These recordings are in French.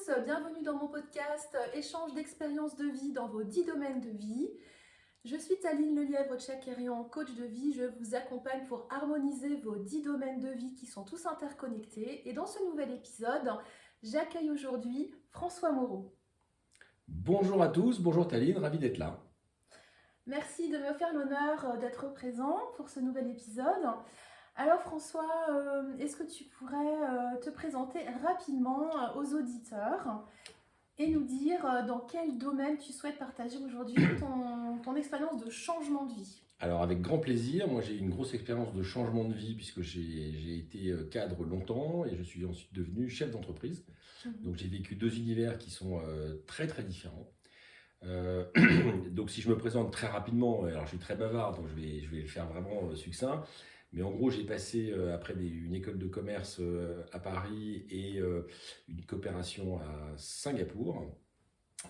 bienvenue dans mon podcast Échange d'expériences de vie dans vos 10 domaines de vie. Je suis Taline Lelièvre-Tchakerian, coach de vie. Je vous accompagne pour harmoniser vos 10 domaines de vie qui sont tous interconnectés. Et dans ce nouvel épisode, j'accueille aujourd'hui François Moreau. Bonjour à tous, bonjour Taline, ravi d'être là. Merci de me faire l'honneur d'être présent pour ce nouvel épisode. Alors François, est-ce que tu pourrais te présenter rapidement aux auditeurs et nous dire dans quel domaine tu souhaites partager aujourd'hui ton expérience de changement de vie? Alors avec grand plaisir, moi j'ai eu une grosse expérience de changement de vie puisque j'ai été cadre longtemps et je suis ensuite devenu chef d'entreprise. Donc j'ai vécu deux univers qui sont très très différents. Donc si je me présente très rapidement, alors je suis très bavard donc je vais le faire vraiment succinct. Mais en gros, j'ai passé après une école de commerce à Paris et une coopération à Singapour.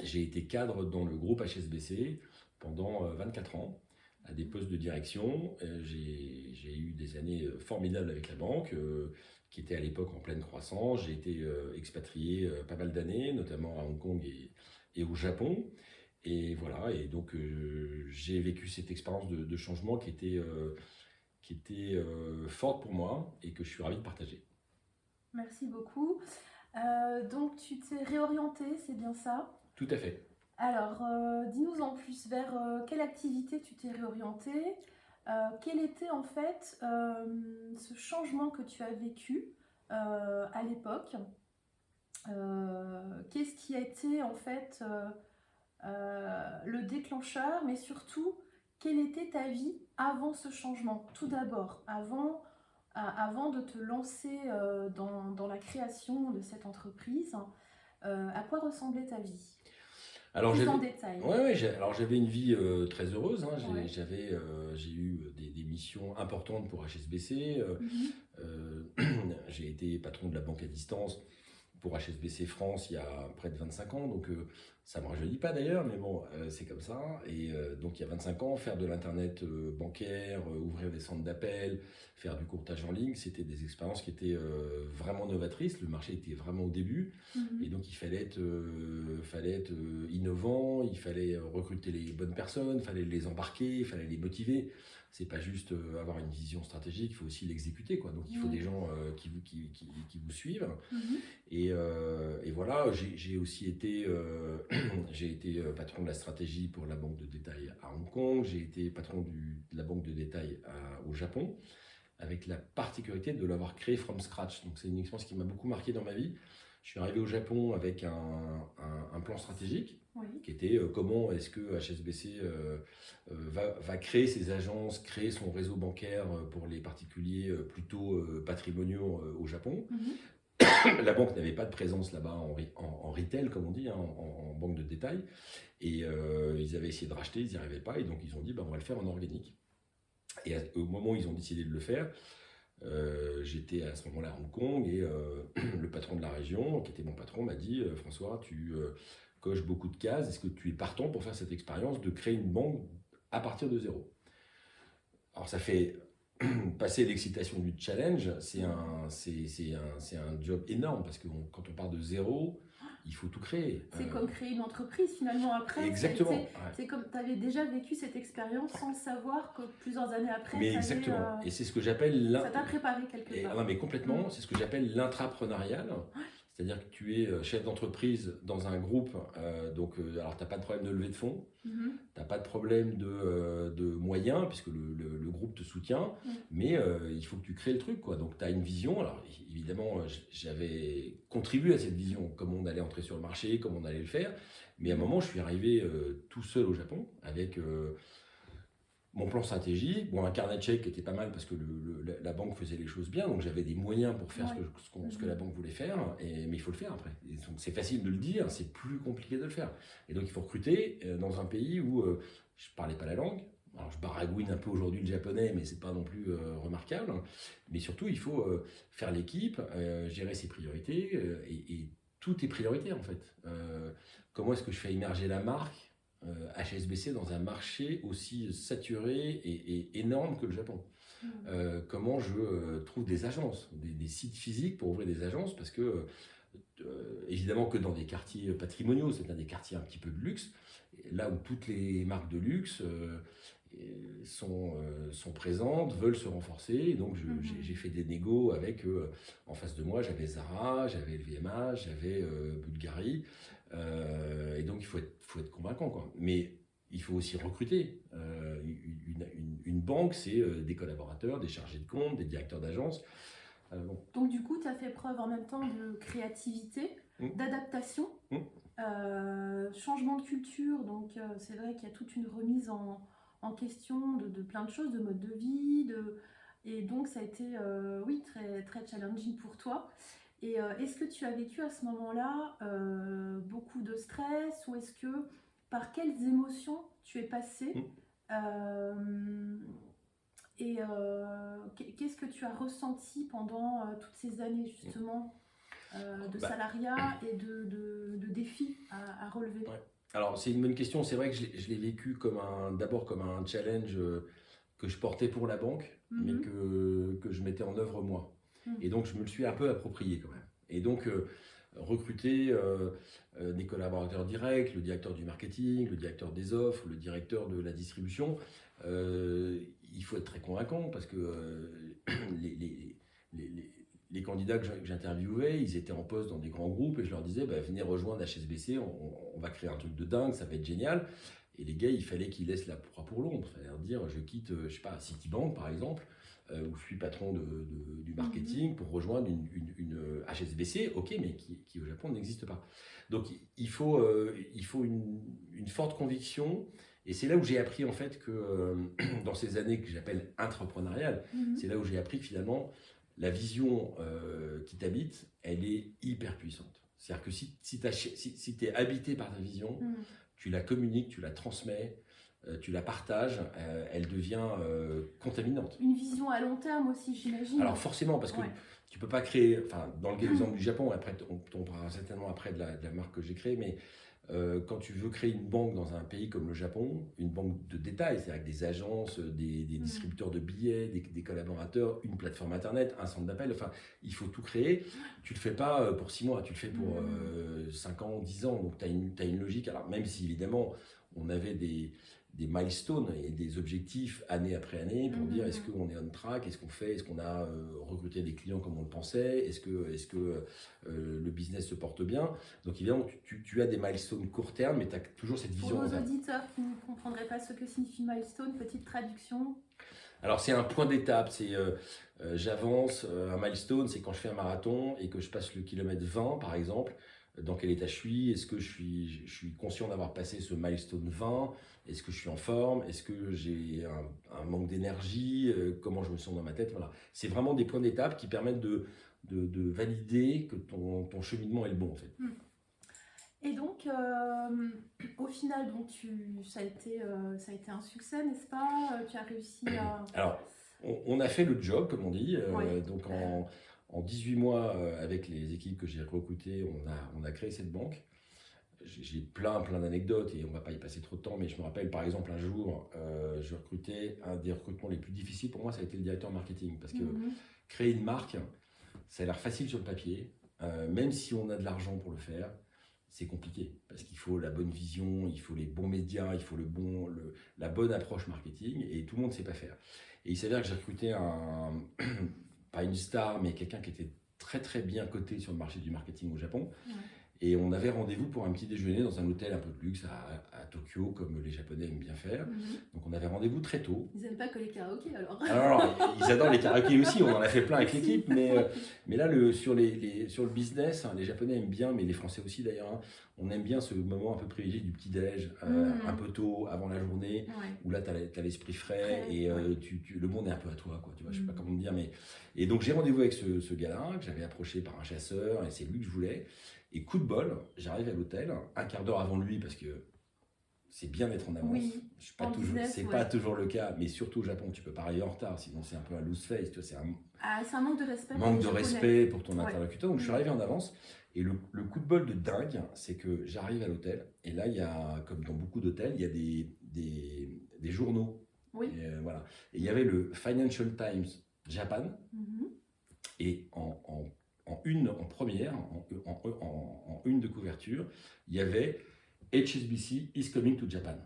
J'ai été cadre dans le groupe HSBC pendant 24 ans, à des postes de direction. J'ai eu des années formidables avec la banque, qui était à l'époque en pleine croissance. J'ai été expatrié pas mal d'années, notamment à Hong Kong et au Japon. Et voilà, et donc j'ai vécu cette expérience de changement qui était forte pour moi et que je suis ravi de partager. Merci beaucoup. Donc tu t'es réorienté, c'est bien ça? Tout à fait. Alors, dis-nous en plus vers quelle activité tu t'es réorienté, quel était en fait ce changement que tu as vécu à l'époque, qu'est-ce qui a été en fait le déclencheur, mais surtout, quelle était ta vie avant ce changement? Tout d'abord, avant de te lancer dans la création de cette entreprise, à quoi ressemblait ta vie? Alors Plus en détail. alors j'avais une vie très heureuse, hein. Ouais. J'ai eu des missions importantes pour HSBC. J'ai été patron de la banque à distance pour HSBC France il y a près de 25 ans, donc ça ne me rajeunit pas d'ailleurs, mais bon, c'est comme ça. Et donc il y a 25 ans, faire de l'internet bancaire, ouvrir des centres d'appel, faire du courtage en ligne, c'était des expériences qui étaient vraiment novatrices. Le marché était vraiment au début, et donc il fallait être innovant, il fallait recruter les bonnes personnes, il fallait les embarquer, il fallait les motiver. C'est pas juste avoir une vision stratégique, il faut aussi l'exécuter, quoi. Donc il faut des gens qui vous suivent. Et voilà, j'ai aussi été, j'ai été patron de la stratégie pour la banque de détail à Hong Kong, j'ai été patron de la banque de détail au Japon, avec la particularité de l'avoir créé from scratch. Donc c'est une expérience qui m'a beaucoup marqué dans ma vie. Je suis arrivé au Japon avec un plan stratégique qui était comment est-ce que HSBC va créer ses agences, créer son réseau bancaire pour les particuliers plutôt patrimoniaux au Japon. La banque n'avait pas de présence là-bas en retail, comme on dit, hein, en banque de détail. Et ils avaient essayé de racheter, ils n'y arrivaient pas. Et donc ils ont dit, on va le faire en organique. Et au moment où ils ont décidé de le faire, j'étais à ce moment-là à Hong Kong et le patron de la région, qui était mon patron, m'a dit François, tu coches beaucoup de cases, est-ce que tu es partant pour faire cette expérience de créer une banque à partir de zéro? Alors ça fait passer l'excitation du challenge, c'est un job énorme parce que quand on part de zéro, il faut tout créer. C'est comme créer une entreprise finalement après. Exactement. C'est comme tu avais déjà vécu cette expérience sans savoir que plusieurs années après. Mais exactement. Et c'est ce que j'appelle ça t'a préparé quelque part. Non, mais complètement. C'est ce que j'appelle l'intrapreneurial. C'est-à-dire que tu es chef d'entreprise dans un groupe, alors tu n'as pas de problème de levée de fonds, tu n'as pas de problème de moyens, puisque le groupe te soutient, mais il faut que tu crées le truc, quoi. Donc tu as une vision. Alors évidemment, j'avais contribué à cette vision, comment on allait entrer sur le marché, comment on allait le faire, mais à un moment, je suis arrivé tout seul au Japon, avec mon plan stratégique, un carnet de chèques qui était pas mal parce que la banque faisait les choses bien, donc j'avais des moyens pour faire ce que la banque voulait faire, mais il faut le faire après. Et donc c'est facile de le dire, c'est plus compliqué de le faire. Et donc il faut recruter dans un pays où je parlais pas la langue. Alors je baragouine un peu aujourd'hui le japonais, mais c'est pas non plus remarquable. Mais surtout, il faut faire l'équipe, gérer ses priorités, et tout est prioritaire en fait. Comment est-ce que je fais émerger la marque HSBC dans un marché aussi saturé et énorme que le Japon? Comment je trouve des agences, des sites physiques pour ouvrir des agences, parce que évidemment que dans des quartiers patrimoniaux, c'est-à-dire des quartiers un petit peu de luxe, là où toutes les marques de luxe sont présentes, veulent se renforcer. Et donc j'ai fait des négos avec, en face de moi, j'avais Zara, j'avais LVMH, j'avais Bulgari. Et donc il faut être convaincant, quoi. Mais il faut aussi recruter. Une banque, c'est des collaborateurs, des chargés de compte, des directeurs d'agence. Bon. Donc du coup, tu as fait preuve en même temps de créativité, d'adaptation, changement de culture. Donc c'est vrai qu'il y a toute une remise en question de plein de choses, de mode de vie. Et donc ça a été oui, très, très challenging pour toi. Et est-ce que tu as vécu à ce moment-là beaucoup de stress, ou est-ce que par quelles émotions tu es passé et qu'est-ce que tu as ressenti pendant toutes ces années justement de salariat et de défis à relever? Ouais. Alors c'est une bonne question, c'est vrai que je l'ai vécu d'abord comme un challenge que je portais pour la banque, mais que je mettais en œuvre moi. Et donc je me le suis un peu approprié quand même. Et donc recruter des collaborateurs directs, le directeur du marketing, le directeur des offres, le directeur de la distribution, il faut être très convaincant parce que les candidats que j'interviewais, ils étaient en poste dans des grands groupes et je leur disais, venez rejoindre HSBC, on va créer un truc de dingue, ça va être génial. Et les gars, il fallait qu'ils laissent la proie pour l'ombre. Il fallait leur dire, je quitte, je sais pas, Citibank par exemple, où je suis patron du marketing pour rejoindre une HSBC, ok, mais qui au Japon n'existe pas. Donc il faut une forte conviction. Et c'est là où j'ai appris en fait que dans ces années que j'appelle intrapreneuriales, c'est là où j'ai appris que finalement la vision qui t'habite, elle est hyper puissante. C'est-à-dire que si tu es habité par ta vision, tu la communiques, tu la transmets, tu la partages, elle devient contaminante. Une vision à long terme aussi, j'imagine. Alors forcément, parce que tu peux pas créer, enfin dans l'exemple du Japon, après on parlera certainement après de la marque que j'ai créée, mais quand tu veux créer une banque dans un pays comme le Japon, une banque de détail, c'est-à-dire avec des agences, des distributeurs de billets, des collaborateurs, une plateforme internet, un centre d'appel, enfin, il faut tout créer. Tu ne le fais pas pour 6 mois, tu le fais pour 5 ans, 10 ans. Donc, tu as une logique. Alors, même si, évidemment, on avait des milestones et des objectifs année après année pour dire est-ce qu'on est on track, est-ce qu'on fait, est-ce qu'on a recruté des clients comme on le pensait, est-ce que le business se porte bien. Donc évidemment tu as des milestones court terme, mais tu as toujours cette vision. Pour nos auditeurs qui ne comprendraient pas ce que signifie milestone, petite traduction. Alors c'est un point d'étape, c'est j'avance, un milestone c'est quand je fais un marathon et que je passe le kilomètre 20 par exemple. Dans quel état je suis? Est-ce que je suis conscient d'avoir passé ce milestone 20? Est-ce que je suis en forme? Est-ce que j'ai un manque d'énergie? Comment je me sens dans ma tête? Voilà. C'est vraiment des points d'étape qui permettent de valider que ton cheminement est le bon en fait. Et donc, au final, donc ça a été un succès, n'est-ce pas? Tu as réussi à... Alors, on a fait le job, comme on dit. Donc en 18 mois, avec les équipes que j'ai recrutées, on a créé cette banque. J'ai plein d'anecdotes et on ne va pas y passer trop de temps, mais je me rappelle par exemple un jour, je recrutais, un des recrutements les plus difficiles pour moi, ça a été le directeur marketing. Parce que créer une marque, ça a l'air facile sur le papier, même si on a de l'argent pour le faire, c'est compliqué. Parce qu'il faut la bonne vision, il faut les bons médias, il faut la bonne approche marketing et tout le monde ne sait pas faire. Et il s'avère que j'ai recruté pas une star, mais quelqu'un qui était très très bien coté sur le marché du marketing au Japon. Et on avait rendez-vous pour un petit déjeuner dans un hôtel un peu de luxe à Tokyo, comme les Japonais aiment bien faire. Donc on avait rendez-vous très tôt. Ils n'aiment pas que les karaokés alors. Alors ils adorent les karaokés aussi, on en a fait plein avec l'équipe. Mais là, sur le business, les Japonais aiment bien, mais les Français aussi d'ailleurs, on aime bien ce moment un peu privilégié du petit-déj, un peu tôt, avant la journée, où là tu as l'esprit frais et le monde est un peu à toi, quoi, tu vois, je sais pas comment dire. Et donc j'ai rendez-vous avec ce gars-là, que j'avais approché par un chasseur, et c'est lui que je voulais. Et coup de bol, j'arrive à l'hôtel, un quart d'heure avant lui, parce que c'est bien d'être en avance. Oui, c'est pas toujours le cas, mais surtout au Japon, tu peux pas arriver en retard, sinon c'est un peu un loose face. Tu vois, c'est un manque de respect. Manque de respect pour ton interlocuteur. Donc je suis arrivé en avance. Et le coup de bol de dingue, c'est que j'arrive à l'hôtel. Et là, il y a, comme dans beaucoup d'hôtels, il y a des journaux. Oui. Et, voilà. Et il y avait le Financial Times Japan. Et en première, en une de couverture, il y avait HSBC is coming to Japan.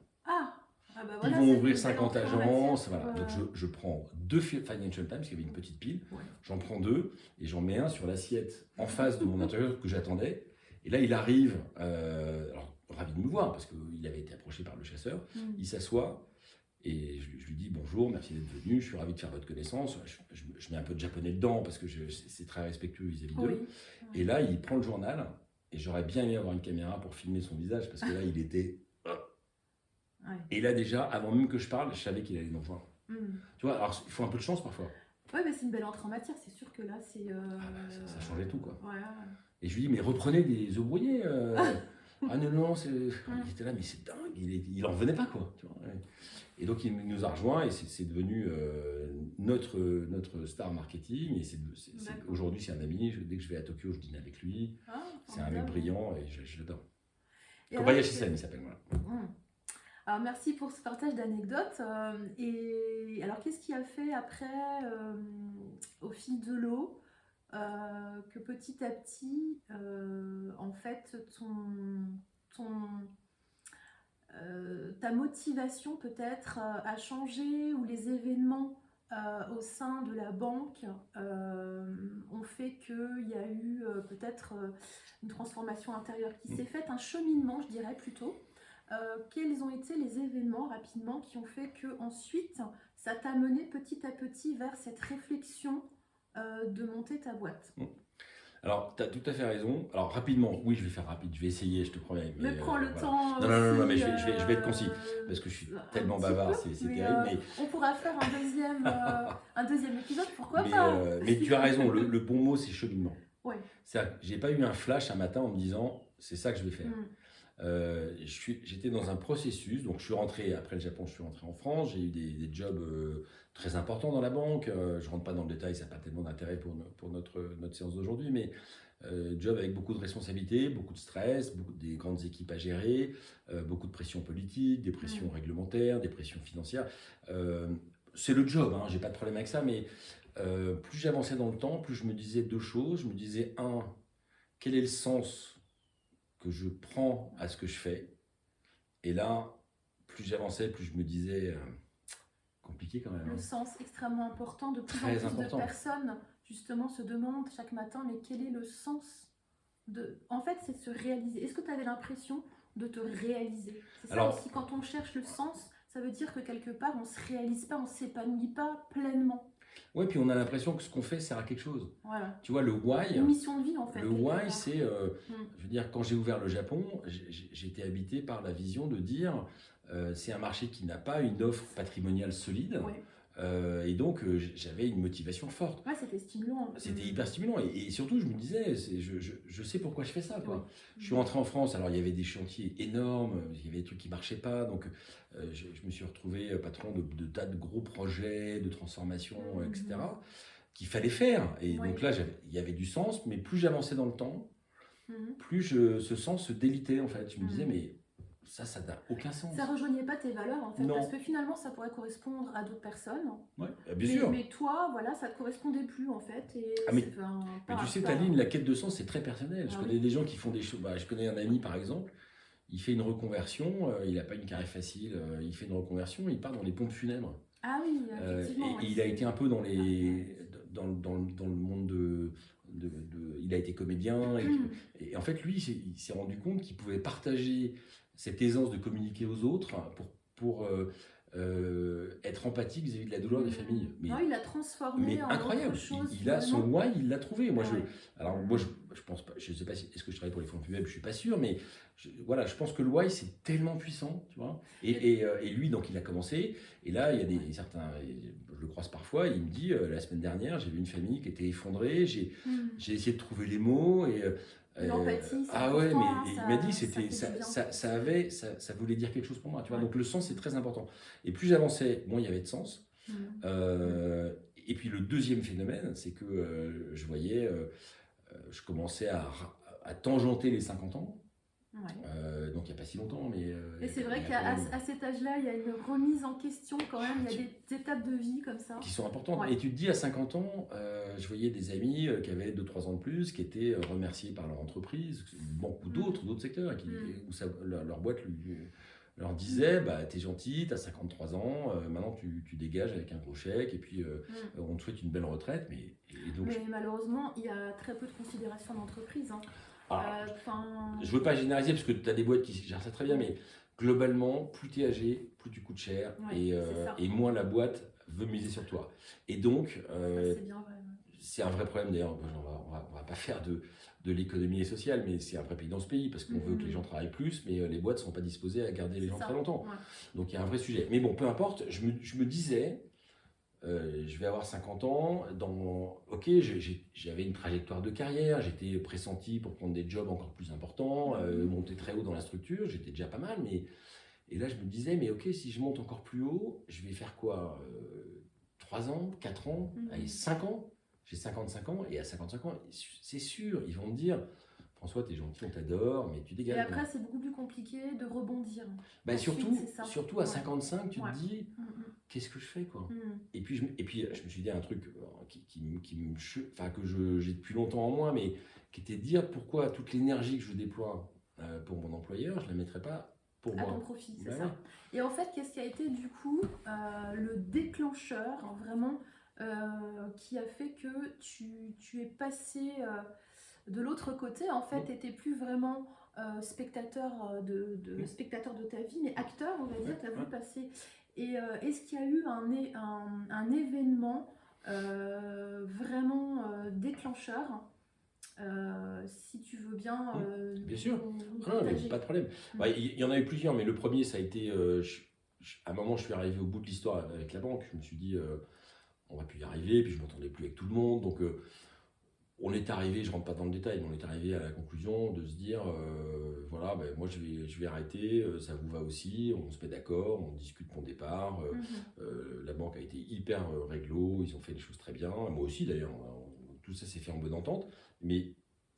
Ah bah Ils voilà, vont c'est ouvrir une belle 50 entrée en agences. matière Voilà. pour, Donc je prends 2 Financial Times, qui avait une petite pile. ouais. J'en prends 2 et j'en mets un sur l'assiette en face de mon intérieur que j'attendais. Et là, il arrive, alors ravi de me voir parce qu'il avait été approché par le chasseur. Il s'assoit et je lui dis bonjour, merci d'être venu, je suis ravi de faire votre connaissance. Je mets un peu de japonais dedans parce que c'est très respectueux vis-à-vis d'eux. Oui. Et là, il prend le journal et j'aurais bien aimé avoir une caméra pour filmer son visage parce que là, il était. Ouais. Et là, déjà, avant même que je parle, je savais qu'il allait nous rejoindre. Tu vois, alors il faut un peu de chance parfois. Ouais, mais c'est une belle entrée en matière, c'est sûr que là, c'est. Ça changeait tout, quoi. Ouais. Et je lui dis, mais reprenez des œufs brouillés. Ah non, il était là, mais c'est dingue, il en revenait pas, quoi. Tu vois, ouais. Et donc, il nous a rejoints et c'est devenu notre star marketing. Et aujourd'hui, c'est un ami. Dès que je vais à Tokyo, je dîne avec lui. C'est un mec brillant et je l'adore. Kobayashi-san, il s'appelle, voilà. Alors, merci pour ce partage d'anecdotes. Et alors, qu'est-ce qui a fait après, au fil de l'eau, que petit à petit, en fait, ta motivation peut-être a changé, ou les événements au sein de la banque ont fait qu'il y a eu peut-être une transformation intérieure qui s'est faite, un cheminement, je dirais plutôt. Quels ont été les événements rapidement qui ont fait que ensuite ça t'a mené petit à petit vers cette réflexion de monter ta boîte? Alors, tu as tout à fait raison. Alors, rapidement, oui, je vais faire rapide, je vais essayer, je te promets. Mais prends le voilà. temps. Non, mais je vais être concis, parce que je suis tellement bavard, c'est terrible. Mais on pourra faire un deuxième épisode, pourquoi pas? Mais tu as raison, le bon mot, c'est cheminement. Ouais. C'est-à-dire que j'ai pas eu un flash un matin en me disant, c'est ça que je vais faire. J'étais dans un processus, donc je suis rentré, après le Japon, je suis rentré en France, j'ai eu des jobs très importants dans la banque, je rentre pas dans le détail, ça n'a pas tellement d'intérêt pour notre séance d'aujourd'hui, mais job avec beaucoup de responsabilités, beaucoup de stress, des grandes équipes à gérer, beaucoup de pression politique, des pressions réglementaires, des pressions financières. C'est le job, hein, j'ai pas de problème avec ça, mais plus j'avançais dans le temps, plus je me disais deux choses. Je me disais, quel est le sens que je prends à ce que je fais? Et là, plus j'avançais, plus je me disais, compliqué quand même. Le sens extrêmement important, de plus Très en plus important. de personnes justement se demandent chaque matin, mais quel est le sens de... En fait, c'est de se réaliser. Est-ce que tu avais l'impression de te réaliser? C'est ça aussi, quand on cherche le sens, ça veut dire que quelque part, on ne se réalise pas, on ne s'épanouit pas pleinement. Ouais, puis on a l'impression que ce qu'on fait sert à quelque chose. Voilà. Tu vois, le why. Une mission de vie, en fait. Le why, c'est, je veux dire, quand j'ai ouvert le Japon, j'ai été habité par la vision de dire, c'est un marché qui n'a pas une offre patrimoniale solide. Ouais. Et donc, j'avais une motivation forte. Ouais, c'était stimulant. C'était hyper stimulant. Et surtout, je me disais, je sais pourquoi je fais ça, quoi. Ouais. Je suis rentré en France, alors il y avait des chantiers énormes, il y avait des trucs qui ne marchaient pas. Donc, je me suis retrouvé patron de tas de gros projets, de transformation, etc., qu'il fallait faire. Et donc là, il y avait du sens, mais plus j'avançais dans le temps, plus ce sens se délitait, en fait. Je me disais, mais ça n'a aucun sens. Ça rejoignait pas tes valeurs, en fait, Non. parce que finalement, ça pourrait correspondre à d'autres personnes. Ouais, bien sûr. Mais toi, voilà, ça te correspondait plus, en fait. Et mais tu sais, Taline, la quête de sens, c'est très personnel. Je connais des gens qui font des choses. Je connais un ami, par exemple, il fait une reconversion, il n'a pas une carrière facile, il fait une reconversion, il part dans les pompes funèbres. Ah oui, effectivement. Et il a été un peu dans le monde il a été comédien. Et en fait, lui, il s'est rendu compte qu'il pouvait partager cette aisance de communiquer aux autres pour être empathique vis-à-vis de la douleur des familles. Mais il l'a transformé en incroyable. autre chose. Il a son why, il l'a trouvé. Moi, Ouais. je pense pas, je sais pas est-ce que je travaille pour les fonds funèbres, je suis pas sûr, mais voilà, je pense que le why, c'est tellement puissant, tu vois. Et lui, donc, il a commencé. Et là, il y a certains, je le croise parfois, il me dit, la semaine dernière, j'ai vu une famille qui était effondrée, j'ai essayé de trouver les mots et l'empathie, ah ouais, mais ça, il m'a dit ça voulait dire quelque chose pour moi, tu vois. Donc le sens, c'est très important. Et plus j'avançais, moins il y avait de sens. Et puis le deuxième phénomène, c'est que je voyais, je commençais à tangenter les 50 ans. donc il n'y a pas si longtemps. Mais, et c'est vrai il y a qu'à quand même- à cet âge-là, il y a une remise en question quand même, il y a des étapes de vie comme ça. qui sont importantes. Ouais. Et tu te dis, à 50 ans, je voyais des amis qui avaient 2-3 ans de plus, qui étaient remerciés par leur entreprise, beaucoup d'autres secteurs, où leur boîte leur disait, bah, t'es gentil, t'as 53 ans, maintenant tu dégages avec un gros chèque, et puis on te souhaite une belle retraite. Et donc, Mais malheureusement, il y a très peu de considération d'entreprise. Hein. alors, Enfin, je veux pas généraliser, parce que tu as des boîtes qui gèrent ça très bien, mais globalement, plus tu es âgé, plus tu coûtes cher, ouais, c'est ça. et moins la boîte veut miser sur toi. Et donc, Ça, c'est bien vrai. Ouais. c'est un vrai problème d'ailleurs. On va pas faire de l'économie sociale, mais c'est un vrai pays dans ce pays parce qu'on veut que les gens travaillent plus, mais les boîtes ne sont pas disposées à garder les C'est gens ça. très longtemps. Ouais. Donc il y a un vrai sujet. Mais bon, peu importe, je me disais, je vais avoir 50 ans, ok, j'avais une trajectoire de carrière, j'étais pressenti pour prendre des jobs encore plus importants, monter très haut dans la structure, j'étais déjà pas mal, et là je me disais, mais ok, si je monte encore plus haut, je vais faire quoi 3 ans, 4 ans, allez, 5 ans. J'ai 55 ans, et à 55 ans, c'est sûr, ils vont me dire, François, t'es gentil, on t'adore, mais tu dégages. Et après, c'est beaucoup plus compliqué de rebondir. Bah, Ensuite, c'est ça. surtout à Ouais. 55, tu Ouais. te dis, qu'est-ce que je fais, quoi. Mm. Et puis, je me suis dit un truc enfin, que j'ai depuis longtemps en moi, mais qui était de dire pourquoi toute l'énergie que je déploie pour mon employeur, je ne la mettrais pas pour À moi. ton profit, c'est Bah ça. ouais. Et en fait, qu'est-ce qui a été du coup le déclencheur, vraiment, qui a fait que tu es passé de l'autre côté, en fait, tu n'étais plus vraiment spectateur spectateur de ta vie, mais acteur, on va dire, tu as vu passer. Et est-ce qu'il y a eu un événement vraiment déclencheur si tu veux bien, Bien sûr. nous Ah non, mais partager. pas de problème. Bah, il y en a eu plusieurs, mais le premier, ça a été. À un moment, je suis arrivé au bout de l'histoire avec la banque. Je me suis dit, on va plus y arriver. Puis je m'entendais plus avec tout le monde. Donc, on est arrivé, je rentre pas dans le détail, mais on est arrivé à la conclusion de se dire, voilà, ben, moi je vais arrêter, ça vous va aussi, on se met d'accord, on discute mon départ. La banque a été hyper réglo, ils ont fait les choses très bien. Moi aussi d'ailleurs, tout ça s'est fait en bonne entente. Mais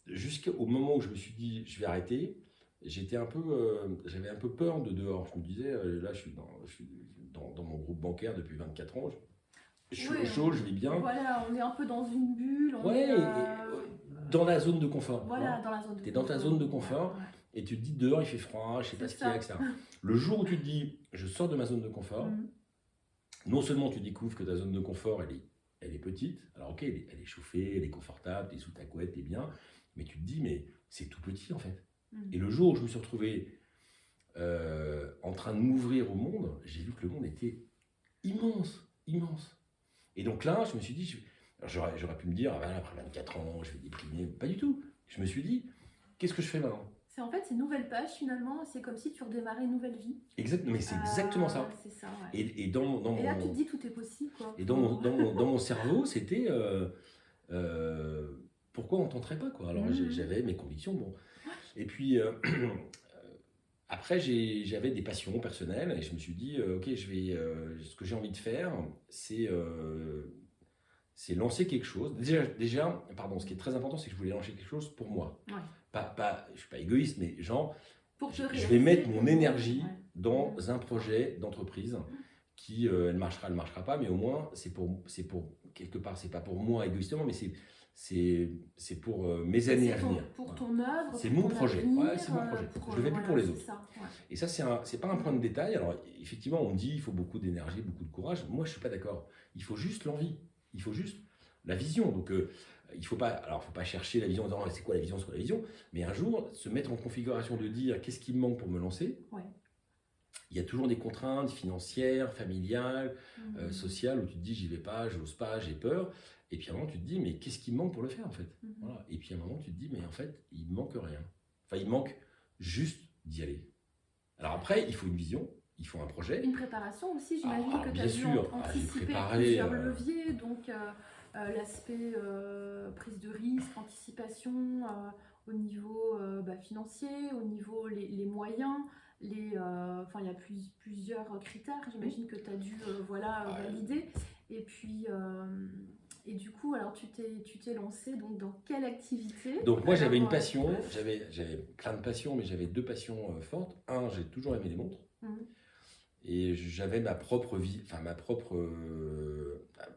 jusqu'au moment où je me suis dit, je vais arrêter, j'avais un peu peur de dehors. Je me disais, là je suis dans mon groupe bancaire depuis 24 ans. Je suis au chaud, je vis bien. Voilà, on est un peu dans une bulle. Dans la zone de confort. Voilà, dans la zone de confort. Tu es dans ta zone de confort et tu te dis dehors il fait froid, je sais pas ce qu'il y a, etc. Le jour où tu te dis je sors de ma zone de confort, non seulement tu découvres que ta zone de confort elle est petite, alors ok, elle est chauffée, elle est confortable, tu es sous ta couette, tu es bien, mais tu te dis mais c'est tout petit en fait. Et le jour où je me suis retrouvé en train de m'ouvrir au monde, j'ai vu que le monde était immense, immense. Et donc là, je me suis dit, j'aurais pu me dire, ah ben, après 24 ans, je vais déprimer. Pas du tout. Je me suis dit, qu'est-ce que je fais maintenant? En fait, c'est une nouvelle page finalement, c'est comme si tu redémarrais une nouvelle vie. Mais c'est exactement ça. C'est ça, ouais. Et là, tu te dis, tout est possible, quoi. Et dans mon cerveau, c'était, pourquoi on ne tenterait pas, quoi? Alors j'avais mes convictions, bon. Et puis, après, j'avais des passions personnelles et je me suis dit, ok, ce que j'ai envie de faire, c'est lancer quelque chose. Déjà, pardon, ce qui est très important, c'est que je voulais lancer quelque chose pour moi. Ouais. Je ne suis pas égoïste, mais genre, je vais mettre mon énergie dans un projet d'entreprise qui, elle marchera pas, mais au moins, c'est pour quelque part, c'est pas pour moi égoïstement, mais c'est pour mes années à venir. Pour ton œuvre. C'est mon projet. C'est mon projet. Je le fais plus pour les autres. Ça, ouais. Et ça, c'est pas un point de détail. Alors, effectivement, on dit il faut beaucoup d'énergie, beaucoup de courage. Moi, je suis pas d'accord. Il faut juste l'envie. Il faut juste la vision. Donc, il faut pas chercher la vision en disant c'est quoi la vision, mais un jour, se mettre en configuration de dire qu'est-ce qui me manque pour me lancer. Ouais. Il y a toujours des contraintes financières, familiales, sociales, où tu te dis j'y vais pas, j'ose pas, j'ai peur. Et puis à un moment, tu te dis mais qu'est-ce qui me manque pour le faire en fait? Voilà. Et puis à un moment, tu te dis mais en fait, il me manque rien. Enfin, il manque juste d'y aller. Alors après, il faut une vision, il faut un projet. Une préparation aussi, j'imagine que tu as dû anticiper plusieurs leviers, donc l'aspect prise de risque, anticipation au niveau financier, au niveau les moyens, il y a plusieurs critères, j'imagine que tu as dû valider. Et puis Et du coup, alors tu t'es lancé donc dans quelle activité? Donc moi j'avais une Alors, passion, j'avais plein de passions, mais j'avais deux passions fortes. Un, j'ai toujours aimé les montres. mhm, Et j'avais ma propre vie, enfin ma propre,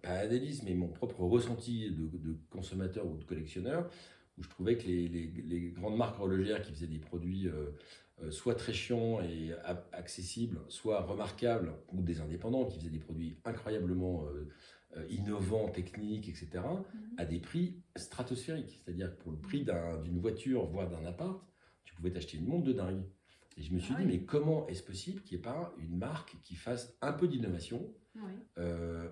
pas analyse, mais mon propre ressenti de consommateur ou de collectionneur, où je trouvais que les grandes marques horlogères qui faisaient des produits soit très chiants et accessibles, soit remarquables, ou des indépendants qui faisaient des produits incroyablement innovants, techniques, etc., mhm. à des prix stratosphériques. C'est-à-dire que pour le prix d'une voiture, voire d'un appart, tu pouvais t'acheter une montre de dingue. Et je me suis Ah dit, oui. mais comment est-ce possible qu'il n'y ait pas une marque qui fasse un peu d'innovation Oui.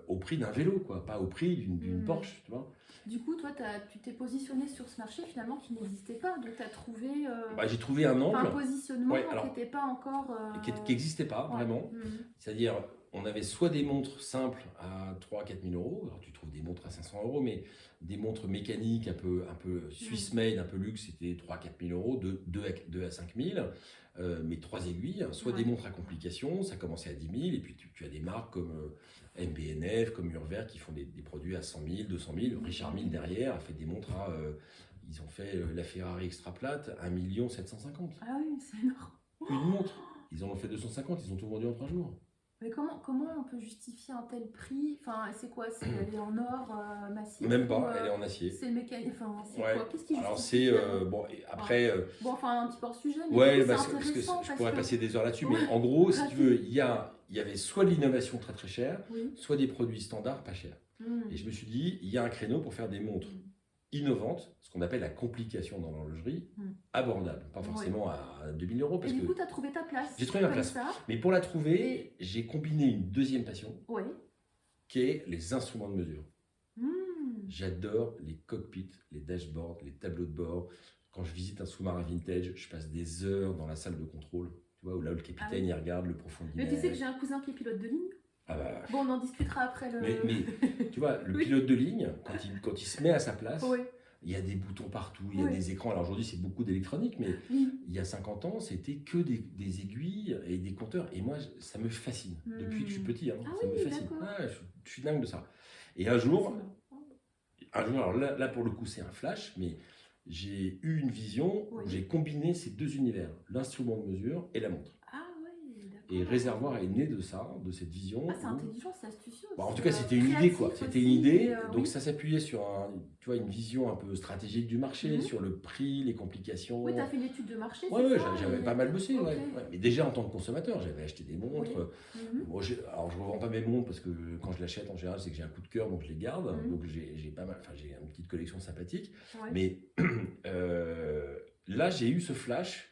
au prix d'un vélo, quoi, pas au prix d'une Mhm. Porsche, tu vois. Du coup, toi, tu t'es positionné sur ce marché finalement qui n'existait pas. Donc, tu as trouvé Bah, j'ai trouvé un un angle positionnement ouais, qui alors, n'était pas encore. qui n'existait pas Ouais. vraiment. Mhm. C'est-à-dire, on avait soit des montres simples à 3 000 à 4 000 euros, alors tu trouves des montres à 500 euros, mais des montres mécaniques un peu Swiss made, un peu luxe, c'était 3 000 à 4 000 euros, 2 à 5 000, mais 3 aiguilles, soit des Ouais. montres à complications, ça commençait à 10 000, et puis tu as des marques comme MBNF, comme Urver, qui font des produits à 100 000, 200 000. Richard Mille derrière a fait des montres à. Ils ont fait la Ferrari extra plate, 1 750 000. Ah oui, c'est énorme. Une montre, ils en ont fait 250, ils ont tout vendu en 3 jours. Mais comment on peut justifier un tel prix? Enfin, c'est quoi? Elle est en or massif? Même ou, pas, elle est en acier. c'est le mécanique. Enfin, c'est Ouais. quoi? Qu'est-ce qui Alors justifie c'est finalement? bon et après Bon, enfin, un petit peu hors sujet, mais ouais du coup, bah, c'est parce que intéressant je parce pourrais que. passer des heures là-dessus, mais Ouais. en gros si tu veux Rapide. il y avait soit de l'innovation très très chère, Oui. soit des produits standards pas chers. Mhm. Et je me suis dit il y a un créneau pour faire des montres innovantes, ce qu'on appelle la complication dans l'horlogerie, abordable, pas forcément à 2 000 euros Et parce du que coup, tu as trouvé ta place. j'ai trouvé ma comme place. ça. Mais pour la trouver, j'ai combiné une deuxième passion Oui. qui est les instruments de mesure. Mhm. J'adore les cockpits, les dashboards, les tableaux de bord. Quand je visite un sous-marin vintage, je passe des heures dans la salle de contrôle. Tu vois, où là, le capitaine, Ah oui. il regarde le profond de Mais tu sais que j'ai un cousin qui est pilote de ligne. Ah bah, Bon, on en discutera après le. mais tu vois, le Oui. pilote de ligne, quand il se met à sa place, Oui. il y a des boutons partout, il y a Oui. des écrans. Alors aujourd'hui, c'est beaucoup d'électronique, mais Oui. il y a 50 ans, c'était que des aiguilles et des compteurs. Et moi, ça me fascine. Depuis que je suis petit, hein, Ah ça oui, me fascine. d'accord. Ah, je suis dingue de ça. Et un jour, alors là pour le coup, c'est un flash, mais j'ai eu une vision Oui. où j'ai combiné ces deux univers, l'instrument de mesure et la montre. Ah oui, d'accord. Et Réservoir est né de ça, de cette vision. Ah, c'est où- intelligent, c'est astucieux. Bah, en c'est, tout cas, c'était une idée, quoi. créatif C'était une aussi, idée. et, Donc, oui. ça s'appuyait sur tu vois, une vision un peu stratégique du marché, Mhm. sur le prix, les complications. Oui, tu as fait une étude de marché, Ouais, c'est ouais, ça, j'avais et- pas mal bossé. Ok. Ouais. Mais déjà, en tant que consommateur, j'avais acheté des montres. Mhm. Moi, alors, je ne revends pas mes montres parce que quand je l'achète, en général, c'est que j'ai un coup de cœur, donc je les garde. Mhm. Donc, j'ai pas mal, enfin, j'ai une petite collection sympathique. Ouais. Mais là, j'ai eu ce flash.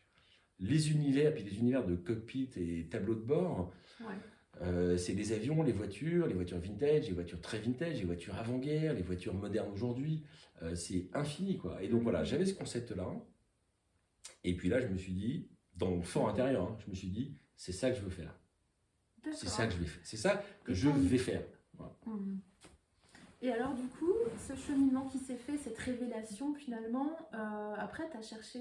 Les univers, puis les univers de cockpit et tableau de bord. Ouais. C'est les avions, les voitures vintage, les voitures très vintage, les voitures avant-guerre, les voitures modernes aujourd'hui. C'est infini, quoi. Et donc voilà, j'avais ce concept-là. Et puis là, je me suis dit, dans mon fort intérieur, hein, je me suis dit, c'est ça que je veux faire. C'est D'accord. ça que je vais faire. C'est ça que Et je ton- vais faire. Voilà. Mhm. Et alors, du coup, ce cheminement qui s'est fait, cette révélation finalement, après, tu as cherché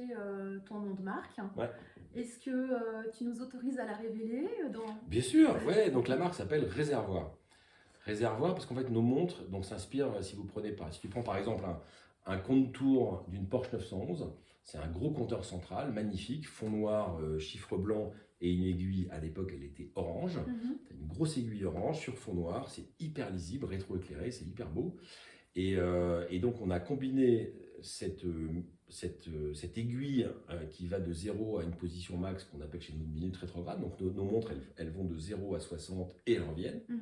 ton nom de marque. Ouais. Est-ce que tu nous autorises à la révéler Bien sûr, ouais. Donc la marque s'appelle Réservoir. Réservoir parce qu'en fait, nos montres donc s'inspirent, si tu prends par exemple un compte-tour d'une Porsche 911, c'est un gros compteur central, magnifique, fond noir, chiffre blanc et une aiguille, à l'époque elle était orange. Mhm. T'as une grosse aiguille orange sur fond noir, c'est hyper lisible, rétro-éclairé, c'est hyper beau. Et donc on a combiné cette aiguille qui va de 0 à une position max qu'on appelle chez nous une minute rétrograde. Donc nos montres, elles vont de 0 à 60 et elles reviennent. Mhm.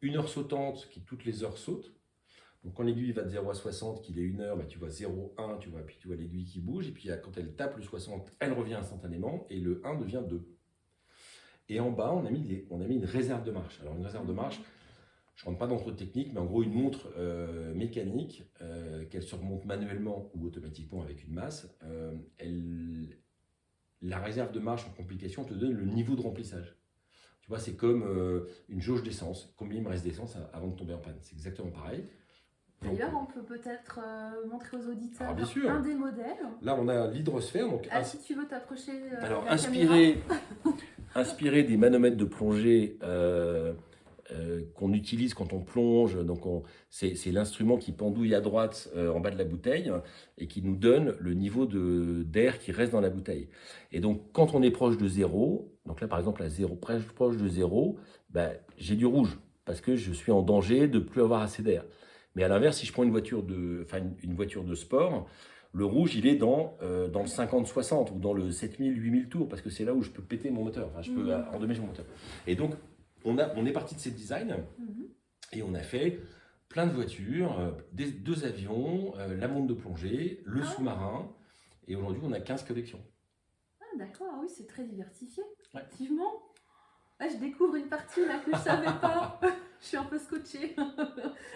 Une heure sautante qui toutes les heures saute. Donc quand l'aiguille va de 0 à 60, qu'il est 1 heure, bah, tu vois 0, 1, puis tu vois l'aiguille qui bouge. Et puis quand elle tape le 60, elle revient instantanément et le 1 devient 2. Et en bas, on a mis une réserve de marche. Alors une réserve de marche, je ne rentre pas dans trop de technique, mais en gros une montre mécanique, qu'elle se remonte manuellement ou automatiquement avec une masse, la réserve de marche en complication te donne le niveau de remplissage. Tu vois, c'est comme une jauge d'essence. Combien il me reste d'essence avant de tomber en panne? C'est exactement pareil. D'ailleurs, on peut peut-être montrer aux auditeurs bien sûr. un des modèles. Là, on a l'hydrosphère. Donc, Si tu veux t'approcher alors, la caméra. inspiré des manomètres de plongée qu'on utilise quand on plonge. Donc, c'est l'instrument qui pendouille à droite en bas de la bouteille et qui nous donne le niveau d'air qui reste dans la bouteille. Et donc, quand on est proche de zéro, donc là, par exemple, à zéro, proche de zéro, ben, j'ai du rouge parce que je suis en danger de ne plus avoir assez d'air. Mais à l'inverse, si je prends une voiture de sport, le rouge, il est dans le 50-60 ou dans le 7000-8000 tours, parce que c'est là où je peux péter mon moteur, enfin, je peux endommager mon moteur. Et donc, on est parti de ces designs et on a fait plein de voitures, deux avions, la montre de plongée, le sous-marin, et aujourd'hui, on a 15 collections. Ah, d'accord, oui, c'est très diversifié, Ouais. effectivement. Ah, je découvre une partie là que je ne savais pas. Je suis un peu scotchée.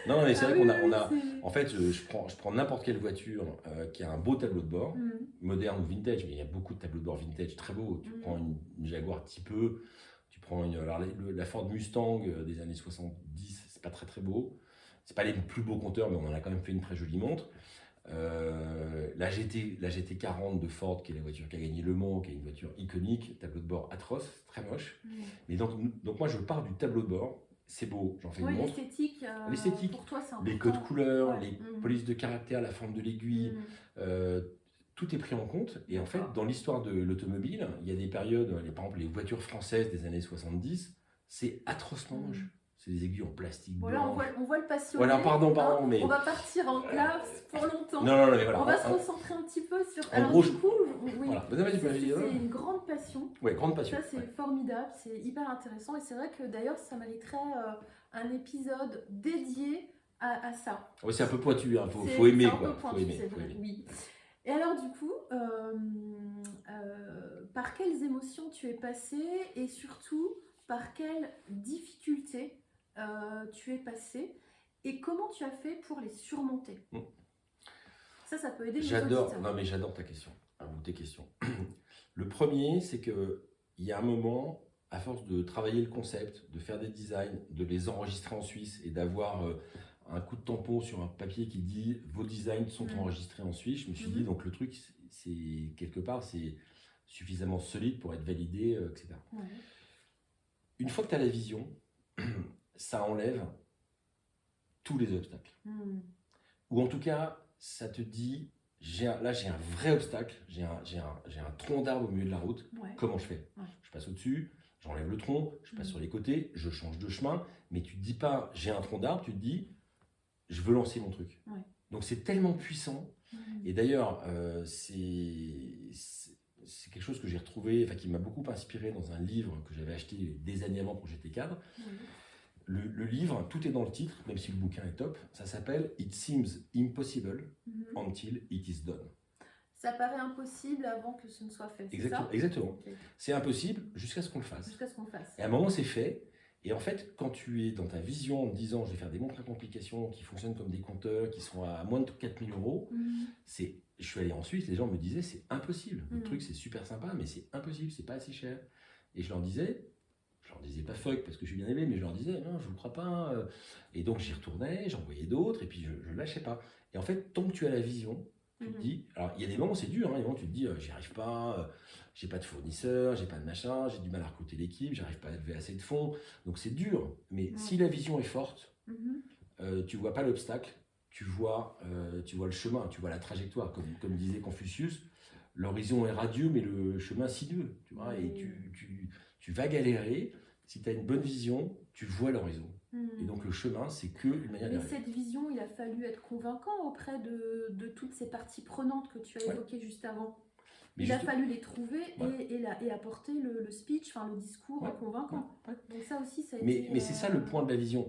Non, mais c'est vrai qu'on a, c'est- en fait, je prends n'importe quelle voiture qui a un beau tableau de bord, moderne ou vintage, mais il y a beaucoup de tableaux de bord vintage très beaux. Tu prends une Jaguar Type E, tu prends la Ford Mustang des années 70, c'est pas très très beau. C'est pas les plus beaux compteurs, mais on en a quand même fait une très jolie montre. La GT40 de Ford, qui est la voiture qui a gagné Le Mans, qui est une voiture iconique, tableau de bord atroce, très moche. Mais donc moi, je pars du tableau de bord. C'est beau, j'en fais une montre. L'esthétique, pour toi, c'est important. Les codes couleurs, les polices de caractère, la forme de l'aiguille, tout est pris en compte. Et en fait, dans l'histoire de l'automobile, il y a des périodes, par exemple les voitures françaises des années 70, c'est atrocement moche. C'est des aiguilles en plastique. Voilà, on voit le passionné. Voilà, pardon, mais... On va partir en classe pour longtemps. Non, mais voilà. On va se recentrer un petit peu sur... En gros, du coup, voilà. C'est une grande passion. Oui, grande passion. Ça, c'est formidable, c'est hyper intéressant. Et c'est vrai que d'ailleurs, ça mériterait un épisode dédié à ça. Oui, c'est un peu pointu, hein. Faut aimer. C'est un peu pointu, c'est vrai, oui. Et alors, du coup, par quelles émotions tu es passé et surtout, par quelles difficultés tu es passé et comment tu as fait pour les surmonter? Ça peut aider les auditeurs. Non, mais j'adore ta question, ou tes questions. Le premier, c'est qu'il y a un moment, à force de travailler le concept, de faire des designs, de les enregistrer en Suisse et d'avoir un coup de tampon sur un papier qui dit vos designs sont enregistrés en Suisse, je me suis dit, donc le truc, c'est quelque part, c'est suffisamment solide pour être validé, etc. Ouais. Une fois que tu as la vision, ça enlève tous les obstacles. Ou en tout cas, ça te dit, là j'ai un vrai obstacle, j'ai un tronc d'arbre au milieu de la route, comment je fais? Je passe au-dessus, j'enlève le tronc, je passe sur les côtés, je change de chemin, mais tu te dis pas j'ai un tronc d'arbre, tu te dis je veux lancer mon truc. Donc c'est tellement puissant, et d'ailleurs c'est quelque chose que j'ai retrouvé, qui m'a beaucoup inspiré dans un livre que j'avais acheté des années avant quand j'étais cadre. Le livre, tout est dans le titre, même si le bouquin est top, ça s'appelle It Seems Impossible Until It Is Done. Ça paraît impossible avant que ce ne soit fait, c'est ça? Exactement. Okay. C'est impossible jusqu'à ce qu'on le fasse. Jusqu'à ce qu'on le fasse. Et à un moment, c'est fait. Et en fait, quand tu es dans ta vision en te disant je vais faire des montres à complications qui fonctionnent comme des compteurs, qui sont à moins de 4000 €, je suis allé en Suisse, les gens me disaient c'est impossible. Le truc, c'est super sympa, mais c'est impossible, c'est pas assez cher. Et je leur disais pas fuck parce que je suis bien élevé, mais je leur disais non, je ne crois pas. Et donc j'y retournais, j'en voyais d'autres, et puis je ne lâchais pas. Et en fait, tant que tu as la vision, tu te dis, alors il y a des moments où c'est dur, il y a des moments où tu te dis j'y arrive pas, j'ai pas de fournisseur, j'ai pas de machin, j'ai du mal à recruter l'équipe, j'arrive pas à lever assez de fonds, donc c'est dur. Mais si la vision est forte, tu vois pas l'obstacle, tu vois le chemin, tu vois la trajectoire, comme disait Confucius, l'horizon est radieux mais le chemin sinueux, tu vois, et tu vas galérer. Si tu as une bonne vision, tu vois l'horizon. Et donc le chemin, c'est que une manière d'arriver. Mais cette vision, il a fallu être convaincant auprès de toutes ces parties prenantes que tu as évoquées juste avant. Il a fallu les trouver et apporter le speech, le discours convaincant. Donc ça aussi, ça a été... Mais c'est ça le point de la vision.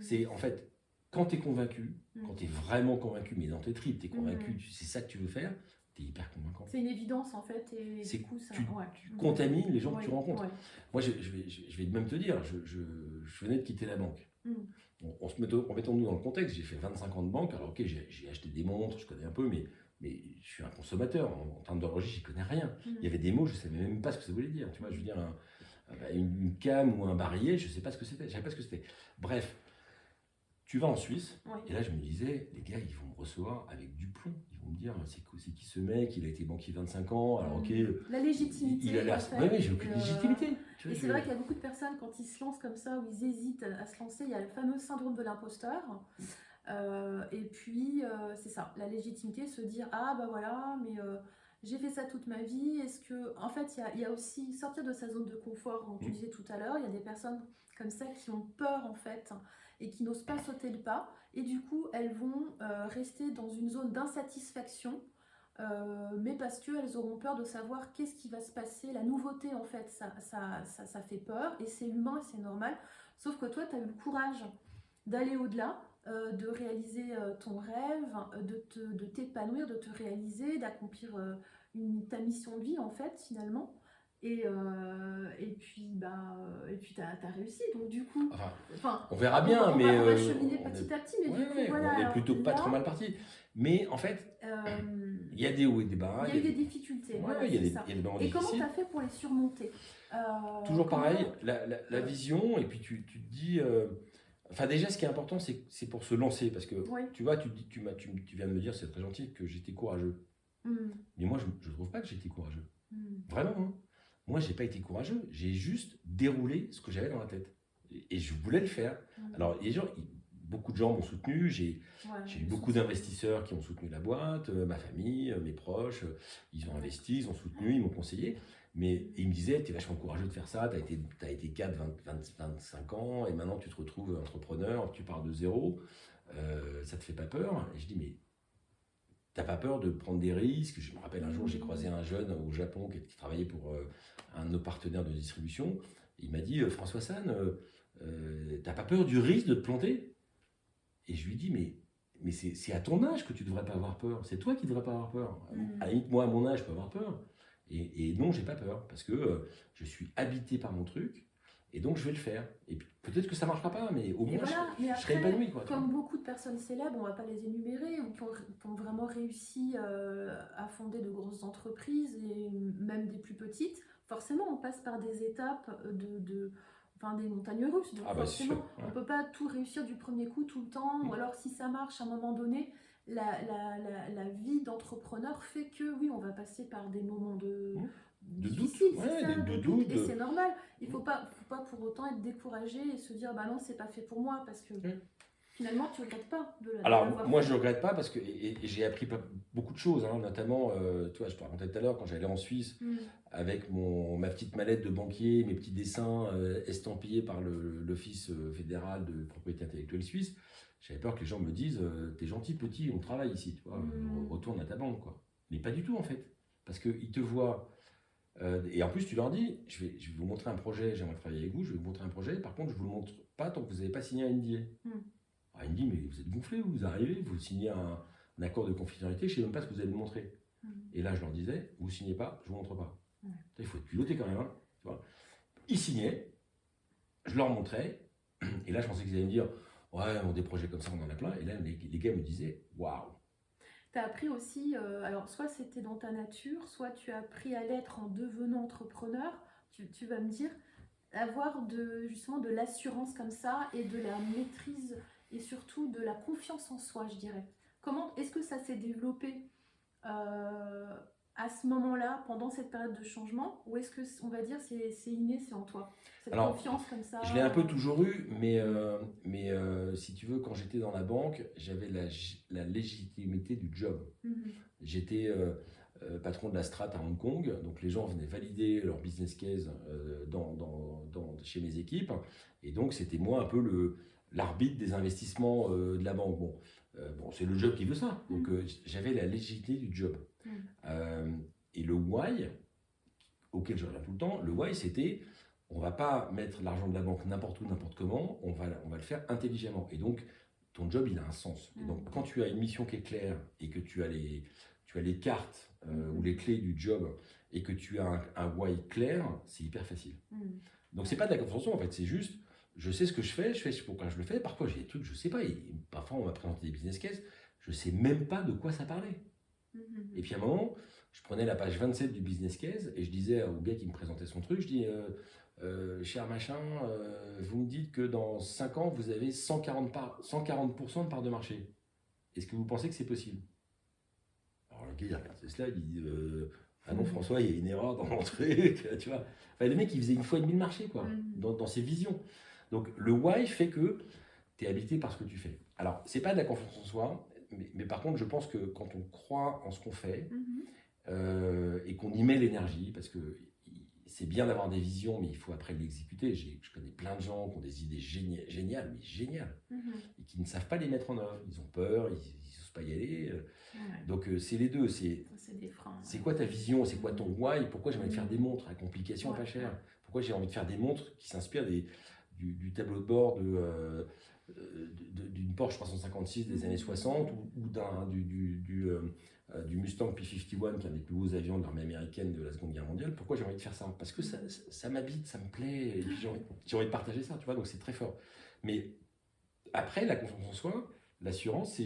C'est en fait, quand tu es convaincu, quand tu es vraiment convaincu, mais dans tes tripes, tu es convaincu, c'est ça que tu veux faire, tu es hyper convaincant. C'est une évidence en fait. Et du coup, ça, tu contamines les gens que tu rencontres. Moi, je vais même te dire, je venais de quitter la banque. Mettons-nous dans le contexte, j'ai fait 25 ans de banque, alors ok, j'ai acheté des montres, je connais un peu, mais je suis un consommateur, en termes d'horlogerie, j'y connais rien. Il y avait des mots, je ne savais même pas ce que ça voulait dire. Tu vois, je veux dire, une came ou un barillet, je ne sais pas ce que c'était, je savais pas ce que c'était. Bref, tu vas en Suisse, Oui. et là je me disais, les gars, ils vont me recevoir avec du plomb. Ils vont me dire, c'est qui ce mec? Il a été banquier 25 ans, alors ok, La légitimité, il a l'air. en fait. Oui, oui, j'ai aucune légitimité. Tu vois, Et c'est vrai qu'il y a beaucoup de personnes, quand ils se lancent comme ça, ou ils hésitent à se lancer, il y a le fameux syndrome de l'imposteur. Et puis, c'est ça, la légitimité, se dire, ah bah voilà, mais j'ai fait ça toute ma vie. Est-ce que, en fait, il y a aussi sortir de sa zone de confort, comme tu disais tout à l'heure. Il y a des personnes comme ça qui ont peur, en fait, et qui n'osent pas sauter le pas. Et du coup, elles vont rester dans une zone d'insatisfaction, mais parce qu'elles auront peur de savoir qu'est-ce qui va se passer. La nouveauté, en fait, ça fait peur, et c'est humain, et c'est normal. Sauf que toi, tu as eu le courage d'aller au-delà, de réaliser ton rêve, de t'épanouir, de te réaliser, d'accomplir ta mission de vie, en fait, finalement. Et puis, tu as réussi. Donc, du coup, Enfin, on verra bien, mais on va cheminer petit à petit. Mais du coup, voilà. On est plutôt pas trop mal parti. Mais en fait, il y a des hauts et des bas. Il y a eu des difficultés. Voilà, il y a des moments difficiles. Et comment tu as fait pour les surmonter? Toujours pareil, la vision, et puis tu te dis. Enfin, déjà, ce qui est important, c'est pour se lancer. Parce que tu vois, tu viens de me dire, c'est très gentil, que j'étais courageux. Mais moi, je ne trouve pas que j'étais courageux. Vraiment. Hein. Moi, je n'ai pas été courageux. J'ai juste déroulé ce que j'avais dans la tête. Et je voulais le faire. Alors, beaucoup de gens m'ont soutenu. J'ai eu beaucoup d'investisseurs qui ont soutenu la boîte, ma famille, mes proches. Ils ont investi, ils ont soutenu, ils m'ont conseillé. Mais ils me disaient, tu es vachement courageux de faire ça, tu as été cadre 25 ans, et maintenant tu te retrouves entrepreneur, tu pars de zéro, ça te fait pas peur? Et je dis, mais t'as pas peur de prendre des risques? Je me rappelle un jour, j'ai croisé un jeune au Japon qui travaillait pour un de nos partenaires de distribution. Il m'a dit, François San, t'as pas peur du risque de te planter? Et je lui dis, mais c'est à ton âge que tu devrais pas avoir peur, c'est toi qui devrais pas avoir peur. À la limite, moi, à mon âge, je peux avoir peur. Et non, j'ai pas peur, parce que je suis habité par mon truc, et donc je vais le faire. Et peut-être que ça marchera pas, mais au moins je serai épanoui. Comme beaucoup de personnes célèbres, on va pas les énumérer, ou qui ont vraiment réussi à fonder de grosses entreprises, et même des plus petites, forcément on passe par des étapes des montagnes russes. Donc forcément, on ne peut pas tout réussir du premier coup tout le temps, ou alors si ça marche à un moment donné, la vie d'entrepreneur fait que oui, on va passer par des moments difficiles, de doute, et c'est normal. Il ne faut pas pour autant être découragé et se dire bah non, c'est pas fait pour moi, parce que finalement tu ne regrettes pas de Alors moi je ne regrette pas, parce que j'ai appris beaucoup de choses, hein, notamment, toi, je te racontais tout à l'heure, quand j'allais en Suisse avec ma petite mallette de banquier, mes petits dessins estampillés par l'Office fédéral de propriété intellectuelle suisse. J'avais peur que les gens me disent, t'es gentil petit, on travaille ici, tu vois, retourne à ta banque, quoi. Mais pas du tout, en fait, parce qu'ils te voient, et en plus tu leur dis, je vais vous montrer un projet, j'aimerais travailler avec vous, je vais vous montrer un projet, par contre je vous le montre pas tant que vous n'avez pas signé un NDA. Alors, il me dit, mais vous êtes gonflé, vous arrivez, vous signez un accord de confidentialité, je ne sais même pas ce que vous allez me montrer. Et là je leur disais, vous signez pas, je vous montre pas. Il faut être culotté quand même, hein, tu vois. Ils signaient, je leur montrais, et là je pensais qu'ils allaient me dire, ouais, on a des projets comme ça, on en a plein. Et là, les gars me disaient, waouh. Tu as appris aussi, alors soit c'était dans ta nature, soit tu as appris à l'être en devenant entrepreneur. Tu vas me dire, avoir justement de l'assurance comme ça, et de la maîtrise, et surtout de la confiance en soi, je dirais. Comment est-ce que ça s'est développé à ce moment-là, pendant cette période de changement, ou est-ce que on va dire c'est inné, c'est en toi, cette confiance comme ça? Je l'ai un peu toujours eu, mais si tu veux, quand j'étais dans la banque, j'avais la légitimité du job. J'étais patron de la strat à Hong Kong, donc les gens venaient valider leur business case chez mes équipes, et donc c'était moi un peu l'arbitre des investissements de la banque. Bon, c'est le job qui veut ça, donc j'avais la légitimité du job. Et le why, auquel je reviens tout le temps, le why c'était, on va pas mettre l'argent de la banque n'importe où, n'importe comment, on va le faire intelligemment. Et donc, ton job, il a un sens. Et donc, quand tu as une mission qui est claire, et que tu as les cartes ou les clés du job, et que tu as un why clair, c'est hyper facile. Donc, c'est pas de la compréhension, en fait, c'est juste, je sais ce que je fais pourquoi je le fais. Parfois, j'ai des trucs, je sais pas, et parfois, on m'a présenté des business cases, je sais même pas de quoi ça parlait. Et puis à un moment, je prenais la page 27 du business case et je disais au gars qui me présentait son truc, je dis, cher machin, vous me dites que dans 5 ans, vous avez 140% de part de marché. Est-ce que vous pensez que c'est possible? Alors le gars, il regarde cela, il dit, ah non François, il y a une erreur dans mon truc, tu vois. Enfin, le mec, il faisait 1,5 fois le marché, quoi, dans ses visions. Donc le why fait que tu es habité par ce que tu fais. Alors, c'est pas de la confiance en soi, mais par contre, je pense que quand on croit en ce qu'on fait et qu'on y met l'énergie, parce que c'est bien d'avoir des visions, mais il faut après l'exécuter. Je connais plein de gens qui ont des idées géniales, mais géniales, et qui ne savent pas les mettre en œuvre. Ils ont peur, ils n'osent pas y aller. Donc, c'est les deux. C'est des freins. C'est quoi ta vision? C'est quoi ton why? Pourquoi j'ai envie de faire des montres à complications pas chères? Pourquoi j'ai envie de faire des montres qui s'inspirent du tableau de bord d'une Porsche 356 des années 60 ou du Mustang P-51, qui est un des plus beaux avions de l'armée américaine de la Seconde Guerre mondiale? Pourquoi j'ai envie de faire ça? Parce que ça m'habite, ça me plaît, et puis j'ai envie de partager ça, tu vois, donc c'est très fort. Mais après, la confiance en soi, l'assurance,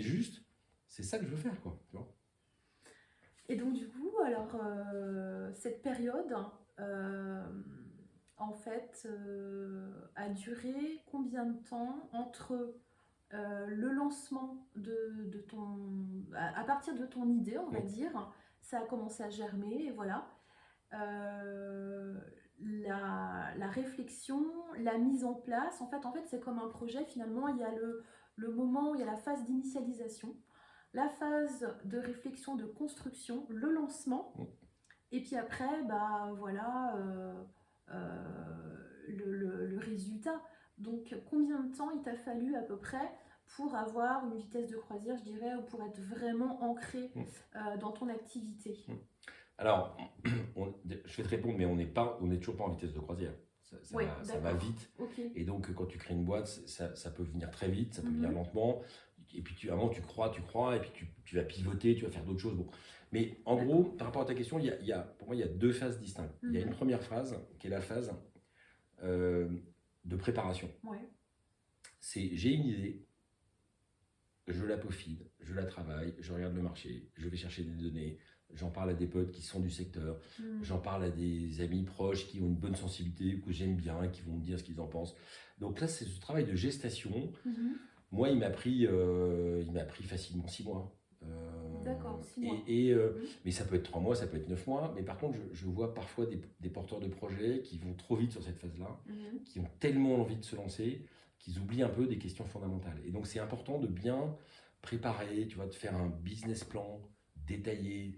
c'est ça que je veux faire, quoi, tu vois. Et donc du coup, alors, cette période, en fait, a duré combien de temps entre le lancement de ton... À partir de ton idée, on va dire, ça a commencé à germer, et voilà. La réflexion, la mise en place, en fait c'est comme un projet, finalement, il y a le moment où il y a la phase d'initialisation, la phase de réflexion, de construction, le lancement, et puis après, bah voilà, le résultat. Donc, combien de temps il t'a fallu à peu près pour avoir une vitesse de croisière, je dirais, ou pour être vraiment ancré dans ton activité? Alors, je vais te répondre, mais on n'est toujours pas en vitesse de croisière. Ça va vite. Okay. Et donc, quand tu crées une boîte, ça peut venir très vite, ça peut venir lentement. Et puis, à un moment, tu crois, et puis tu vas pivoter, tu vas faire d'autres choses. Bon. Mais en gros, par rapport à ta question, pour moi, il y a deux phases distinctes. Il y a une première phase, qui est la phase de préparation. J'ai une idée, je la peaufine, je la travaille, je regarde le marché, je vais chercher des données, j'en parle à des potes qui sont du secteur, j'en parle à des amis proches qui ont une bonne sensibilité, que j'aime bien, qui vont me dire ce qu'ils en pensent. Donc là, c'est ce travail de gestation. Moi, il m'a pris facilement 6 mois. D'accord, 6 mois. Mais ça peut être 3 mois, ça peut être 9 mois. Mais par contre, je vois parfois des porteurs de projets qui vont trop vite sur cette phase-là, qui ont tellement envie de se lancer, qu'ils oublient un peu des questions fondamentales. Et donc, c'est important de bien préparer, tu vois, de faire un business plan détaillé,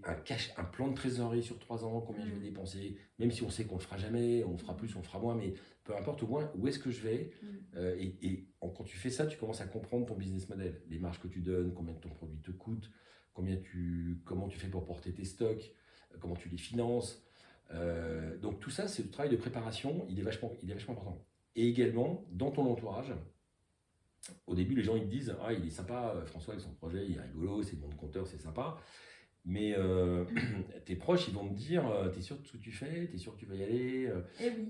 un plan de trésorerie sur 3 ans, combien je vais dépenser, même si on sait qu'on le fera jamais, on fera plus, on fera moins, mais peu importe, au moins, où est-ce que je vais. Quand tu fais ça, tu commences à comprendre ton business model, les marges que tu donnes, combien ton produit te coûte, comment tu fais pour porter tes stocks, comment tu les finances. Donc tout ça, c'est le travail de préparation, il est vachement important. Et également, dans ton entourage, au début, les gens ils te disent « Ah, il est sympa, François, avec son projet, il est rigolo, c'est bon de compteur, c'est sympa. » Mais tes proches, ils vont te dire « T'es sûr de ce que tu fais? T'es sûr que tu vas y aller ?»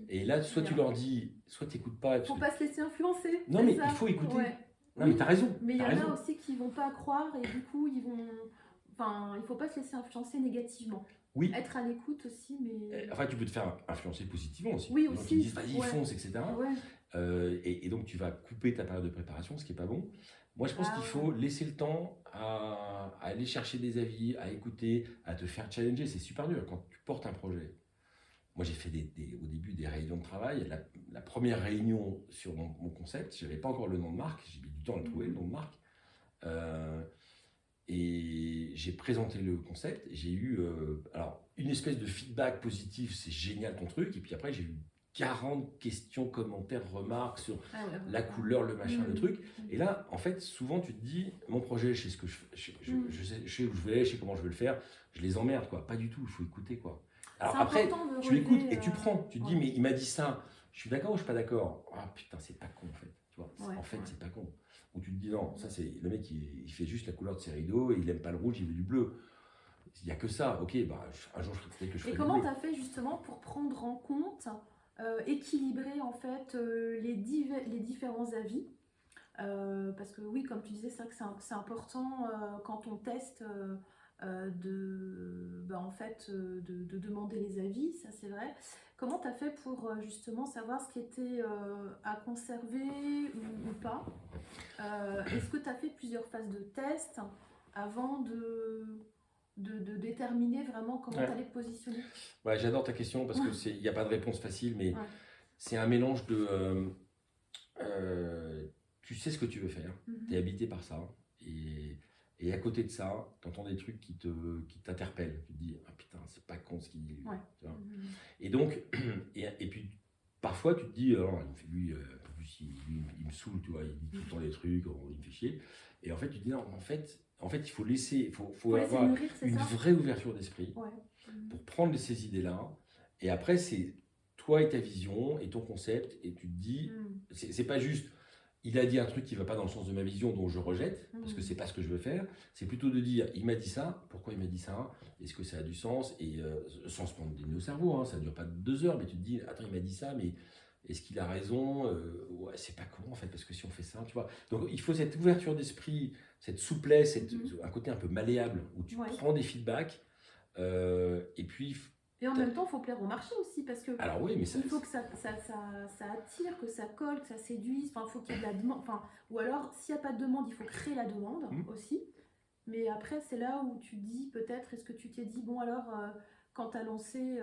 Et là, soit tu leur dis, soit tu n'écoutes pas. Faut pas se laisser influencer. Non, mais il faut écouter. Non, mais tu as raison. Mais il y en a aussi qui vont pas croire et du coup, il faut pas se laisser influencer négativement. Oui. Être à l'écoute aussi, mais... Enfin, tu peux te faire influencer positivement aussi. Oui, donc, aussi. ils disent, vas-y, fonce, etc. Et donc, tu vas couper ta période de préparation, ce qui n'est pas bon. Moi, je pense qu'il faut laisser le temps à aller chercher des avis, à écouter, à te faire challenger. C'est super dur quand tu portes un projet. Moi, j'ai fait au début des réunions de travail. La première réunion sur mon concept, je n'avais pas encore le nom de marque. J'ai mis du temps à le trouver, le nom de marque. Et j'ai présenté le concept. J'ai eu une espèce de feedback positif. C'est génial ton truc. Et puis après, j'ai eu 40 questions, commentaires, remarques sur la couleur, le machin, le truc. Et là, en fait, souvent, tu te dis, mon projet, je sais ce que je sais où je vais, je sais comment je vais le faire. Je les emmerde, quoi. Pas du tout. Il faut écouter, quoi. Alors après, tu écoutes et tu prends. Tu te dis, mais il m'a dit ça. Je suis d'accord ou je suis pas d'accord? Ah putain, c'est pas con, en fait. Tu vois, c'est pas con. Ou tu te dis, non, ça c'est le mec, il fait juste la couleur de ses rideaux et il aime pas le rouge, il veut du bleu. Il n'y a que ça. Ok, bah, un jour, peut-être que je ferai du bleu. Et comment tu as fait justement pour prendre en compte, équilibrer en fait les différents avis? Parce que oui, comme tu disais, c'est vrai que c'est important quand on teste en fait, de demander les avis, ça c'est vrai. Comment tu as fait pour justement savoir ce qui était à conserver ou pas? Est-ce que tu as fait plusieurs phases de test avant de déterminer vraiment comment tu Ouais. allais te positionner? Ouais, j'adore ta question parce que il n'y a pas de réponse facile, mais Ouais. c'est un mélange de. Tu sais ce que tu veux faire, tu es Mhm. habité par ça, et à côté de ça, tu entends des trucs qui t'interpellent. Tu te dis, ah putain, c'est pas con ce qu'il dit. Ouais. Tu vois. Mhm. Et donc, et puis parfois tu te dis, alors, il me fait, lui, en plus, il me saoule, tu vois, il dit tout le temps des trucs, il me fait chier. Et en fait, tu te dis, non, en fait, il faut laisser, faut Faut laisser avoir mûrir, c'est une ça? vraie ouverture d'esprit Ouais. Mhm. pour prendre ces idées-là. Et après, c'est toi et ta vision et ton concept. Et tu te dis, Mhm. c'est pas juste, il a dit un truc qui va pas dans le sens de ma vision, donc je rejette, parce que c'est pas ce que je veux faire. C'est plutôt de dire, il m'a dit ça, pourquoi il m'a dit ça? Est-ce que ça a du sens? Et sans se prendre des nœuds au cerveau, hein, ça dure pas 2 heures, mais tu te dis, attends, il m'a dit ça, mais est-ce qu'il a raison? Ouais, c'est pas con en fait, parce que si on fait ça, tu vois. Donc il faut cette ouverture d'esprit, cette souplesse, un côté un peu malléable, où tu Ouais. prends des feedbacks. Et puis, Et en même temps, il faut plaire au marché aussi, parce que alors oui, mais ça, il faut que ça attire, que ça colle, que ça séduise. Enfin, il faut qu'il y ait de la demande. Enfin, ou alors, s'il n'y a pas de demande, il faut créer la demande aussi. Mais après, c'est là où tu dis peut-être, est-ce que tu t'es dit, bon alors, quand tu as lancé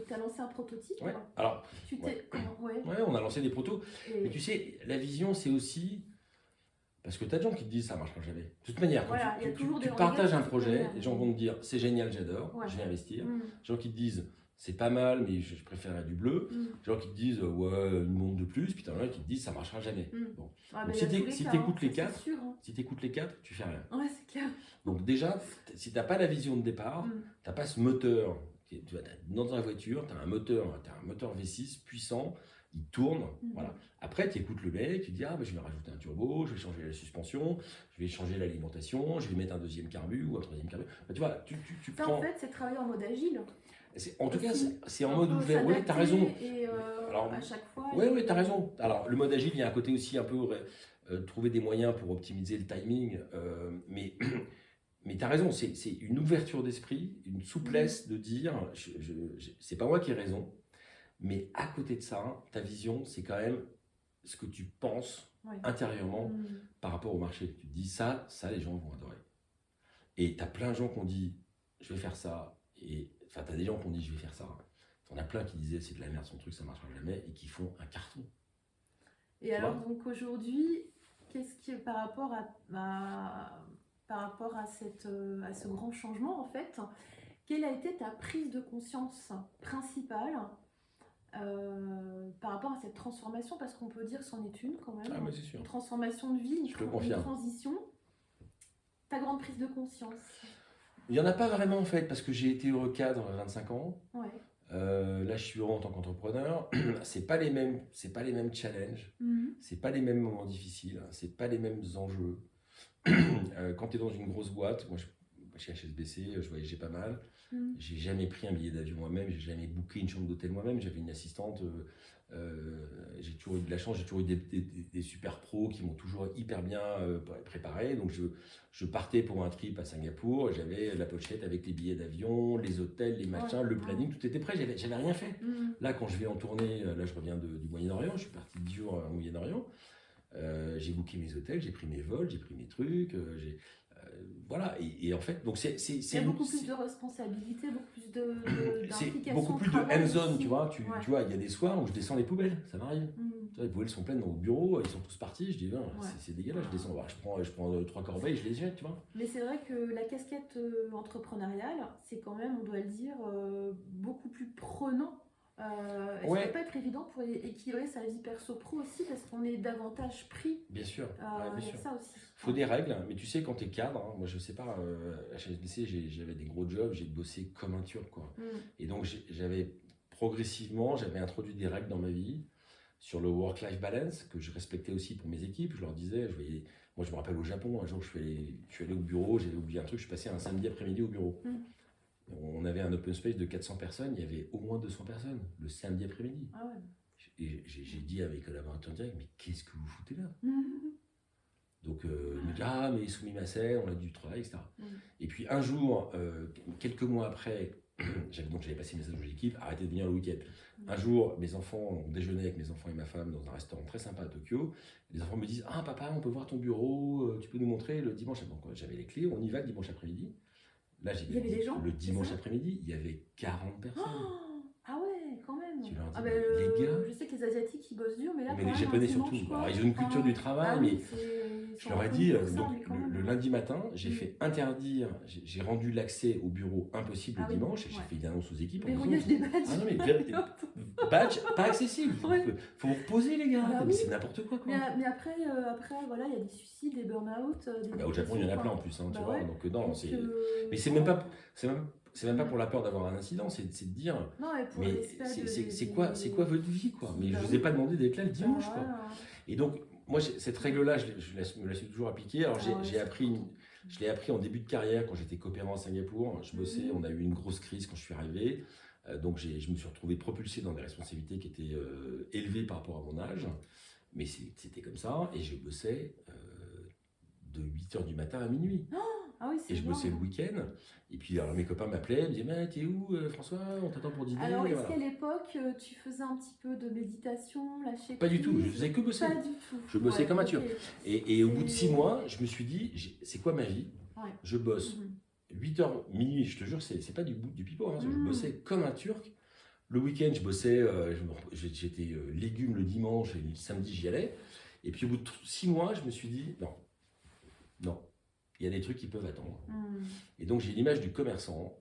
t'as lancé un prototype, ouais. Alors, tu ouais. t'es... Ouais. Ouais, on a lancé des protos. Mais tu sais, la vision, c'est aussi. Parce que tu as des gens qui te disent ça ne marchera jamais. De toute manière, quand Voilà, il y a toujours tu des partages un négatifs projet, derrière. les gens vont te dire c'est génial, j'adore, Ouais. je vais investir. Mm. Les gens qui te disent c'est pas mal, mais je préférerais du bleu. Mm. Les gens qui te disent ouais, une montre de plus. Puis tu en as qui te disent ça marchera jamais. Mm. Bon. Ah, Donc mais si tu écoutes les ça, quatre, c'est sûr, hein. si tu écoutes les quatre, tu fais rien. Ouais, c'est clair. Donc déjà, si tu n'as pas la vision de départ, tu n'as pas ce moteur. Dans ta voiture, tu as un moteur V6 puissant, il tourne. Voilà. Après, tu écoutes le mec, tu dis ah, bah, je vais rajouter un turbo, je vais changer la suspension, je vais changer l'alimentation, je vais mettre un deuxième carbu ou un troisième carbu. Bah, tu vois, tu ça, prends. En fait, c'est travailler en mode agile. En tout cas, c'est en On mode peut ouvert. Oui, tu as raison. Et Alors, à chaque fois. Oui, tu as raison. Alors, le mode agile, il y a un côté aussi un peu trouver des moyens pour optimiser le timing. Mais tu as raison, c'est une ouverture d'esprit, une souplesse de dire c'est pas moi qui ai raison, mais à côté de ça, ta vision, c'est quand même ce que tu penses intérieurement par rapport au marché. Tu te dis ça, les gens vont adorer. Et tu as plein de gens qui ont dit je vais faire ça. Enfin, tu as des gens qui ont dit je vais faire ça. Tu en as plein qui disaient c'est de la merde son truc, ça marchera jamais, et qui font un carton. Et alors, donc aujourd'hui, qu'est-ce qui est par rapport à ce grand changement, en fait, quelle a été ta prise de conscience principale par rapport à cette transformation? Parce qu'on peut dire c'en est une quand même. Ah, mais c'est sûr. Une transformation de vie, une transition. Ta grande prise de conscience? Il n'y en a pas vraiment en fait, parce que j'ai été heureux cadre à 25 ans. Ouais. Là, je suis heureux en tant qu'entrepreneur. C'est pas les mêmes challenges, c'est pas les mêmes moments difficiles, c'est pas les mêmes enjeux. Quand tu es dans une grosse boîte, moi chez HSBC, je voyageais pas mal. J'ai jamais pris un billet d'avion moi-même, j'ai jamais booké une chambre d'hôtel moi-même. J'avais une assistante. J'ai toujours eu de la chance, j'ai toujours eu des super pros qui m'ont toujours hyper bien préparé. Donc je partais pour un trip à Singapour, j'avais la pochette avec les billets d'avion, les hôtels, les machins, le planning, tout était prêt, j'avais rien fait. Là, quand je vais en tournée, là je reviens du Moyen-Orient, je suis parti 10 jours au Moyen-Orient. J'ai booké mes hôtels, j'ai pris mes vols, j'ai pris mes trucs, voilà. Et en fait, donc il y a beaucoup plus de responsabilité, beaucoup plus d'implication. C'est beaucoup plus de hands-on, tu vois. Tu vois, il y a des soirs où je descends les poubelles, ça m'arrive. Tu vois, les poubelles sont pleines dans le bureau, ils sont tous partis. Je dis, c'est dégueulasse, je descends. Je prends 3 corbeilles, je les jette, tu vois. Mais c'est vrai que la casquette entrepreneuriale, c'est quand même, on doit le dire, beaucoup plus prenant. Ça ne peut pas être évident pour équilibrer sa vie perso-pro aussi, parce qu'on est davantage pris. Bien sûr. Bien sûr. Ça aussi. Il faut des règles, mais tu sais, quand tu es cadre, hein, moi je sais pas, à HSBC, j'avais des gros jobs, j'ai bossé comme un turc, quoi. Et donc progressivement, j'avais introduit des règles dans ma vie sur le work-life balance, que je respectais aussi pour mes équipes. Je leur disais, moi je me rappelle au Japon, un jour je suis allé au bureau, j'avais oublié un truc, je suis passé un samedi après-midi au bureau. On avait un open space de 400 personnes, il y avait au moins 200 personnes le samedi après-midi. Ah ouais. Et j'ai dit à mes collaborateurs direct, mais qu'est-ce que vous foutez là? Donc, il me dit, ah, mais soumis Masset, on a du travail, etc. Mm. Et puis un jour, quelques mois après, j'avais passé le message à l'équipe, arrêtez de venir le week-end. Un jour, mes enfants, on déjeunait avec mes enfants et ma femme dans un restaurant très sympa à Tokyo. Les enfants me disent, ah papa, on peut voir ton bureau, tu peux nous montrer le dimanche. Donc j'avais les clés, on y va le dimanche après-midi. Là, Il y avait des gens, le c'est dimanche ça après-midi, il y avait 40 personnes. Oh, ah ouais, quand même. Tu leur dis, Ah ben, les gars, je sais que les Asiatiques ils bossent dur, mais là mais quand les même, un Japonais dimanche, surtout. quoi. Alors, ils ont une culture du travail, Ah mais oui, ils je sont leur ai reconnus dit, pour ça, donc mais quand même. le lundi matin, j'ai Mm. fait interdire, j'ai rendu l'accès au bureau impossible Ah le oui, dimanche, et j'ai ouais. fait une annonce aux équipes en disant, Verrouillage des badges. ah non, mais badge pas accessible, Ouais. faut vous reposer les gars, Bah mais oui. c'est n'importe quoi. Mais après, voilà, il y a des suicides, des burn-out. Des Bah, au Japon, il y en a plein en dépressions, plus, hein, tu Bah vois, ouais. donc non, Donc, mais c'est même pas, c'est même pas pour la peur d'avoir un incident, c'est de dire, Non, et pour mais le respect c'est quoi votre vie, quoi, mais Bah je vous oui. ai pas demandé d'être là le Bah dimanche, ouais, quoi. ouais. Et donc, moi, cette règle-là, me la suis toujours appliquée. Alors, Ah ouais, j'ai c'est appris, important. je l'ai appris en début de carrière quand j'étais coopérant à Singapour. Je bossais, Mhm. on a eu une grosse crise quand je suis arrivé. Donc, je me suis retrouvé propulsé dans des responsabilités qui étaient élevées par rapport à mon âge. Mais c'était comme ça. Et je bossais de 8h du matin à minuit. Ah oui, c'est Et je bossais le énorme. week-end. Et puis, alors, mes copains m'appelaient, me disaient, mais t'es où, François? On t'attend pour dîner. Alors, Et est-ce voilà. qu'à l'époque, tu faisais un petit peu de méditation, lâcher Pas du tout, je prise? faisais que bosser. Pas du tout. Je bossais comme un ok. turc. Et au bout de 6 mois, je me suis dit, c'est quoi ma vie? Ouais. Je bosse Mhm. 8h minuit, je te jure, c'est pas du pipeau, hein, je Mm. bossais comme un turc. Le week-end, je bossais, j'étais légumes le dimanche et le samedi, j'y allais. Et puis au bout de 6 mois, je me suis dit, non, il y a des trucs qui peuvent attendre. Mm. Et donc j'ai l'image du commerçant.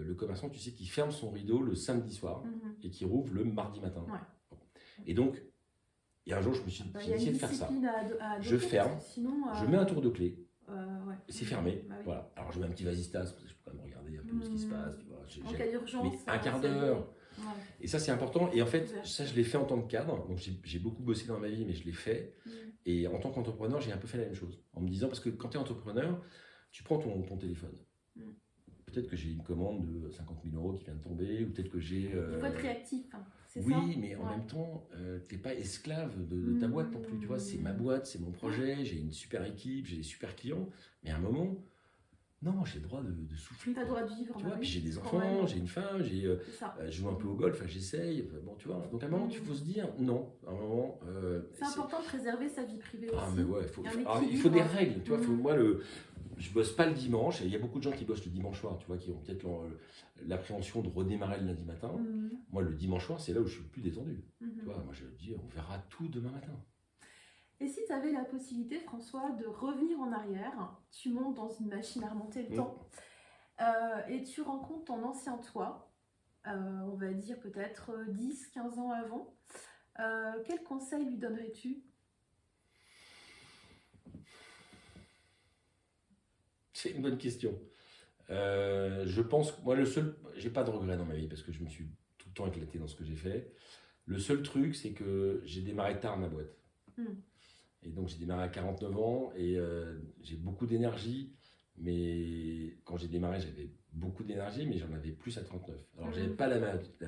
Le commerçant, tu sais, qui ferme son rideau le samedi soir Mhm. et qui rouvre le mardi matin. Ouais. Et donc, il y a un jour, je me suis Bah, il y j'ai a une essayé de faire ça. discipline à adopter, Je parce ferme, que sinon, Je mets un tour de clé. ouais. Et c'est fermé, Bah oui. voilà. Alors je mets un petit vasistas, parce que je peux quand même regarder un peu ce qui se passe, tu vois. En cas d'urgence. Mais un quart c'est- d'heure. Ouais. Et ça, c'est important. Et en fait, Ouais. ça, je l'ai fait en tant que cadre. Donc, j'ai beaucoup bossé dans ma vie, mais je l'ai fait. Mm. Et en tant qu'entrepreneur, j'ai un peu fait la même chose. En me disant, parce que quand tu es entrepreneur, tu prends ton téléphone. Mm. Peut-être que j'ai une commande de 50 000 euros qui vient de tomber, ou peut-être que j'ai. Il faut être réactif, hein, c'est Oui, ça? mais en Ouais. même temps, tu n'es pas esclave de ta boîte non plus. Tu vois, c'est ma boîte, c'est mon projet, j'ai une super équipe, j'ai des super clients. Mais à un moment, non, j'ai le droit de souffler. T'as le quoi. droit de vivre. Tu bah vois, oui, puis j'ai des quand enfants, même. j'ai une femme, C'est ça. je joue un peu au golf, enfin, j'essaye, enfin, bon, tu vois. Donc à un moment, il faut se dire non. À un moment, C'est important de préserver sa vie privée ah aussi. mais ouais, Il y a un alors, il équilibre. faut des règles, tu vois. Mhm. Moi, je bosse pas le dimanche. Et il y a beaucoup de gens qui bossent le dimanche soir, tu vois, qui ont peut-être l'appréhension de redémarrer le lundi matin. Mhm. Moi, le dimanche soir, c'est là où je suis le plus détendu. Mhm. Tu vois, moi, je dis, on verra tout demain matin. Et si tu avais la possibilité, François, de revenir en arrière, tu montes dans une machine à remonter le Mm. temps et tu rencontres ton ancien toi, on va dire peut-être 10-15 ans avant. Quel conseil lui donnerais-tu? C'est une bonne question. Je pense que moi, j'ai pas de regrets dans ma vie parce que je me suis tout le temps éclaté dans ce que j'ai fait. Le seul truc, c'est que j'ai démarré tard ma boîte. Mm. Et donc, j'ai démarré à 49 ans et j'ai beaucoup d'énergie. Mais quand j'ai démarré, j'avais beaucoup d'énergie, mais j'en avais plus à 39. Alors, j'avais pas la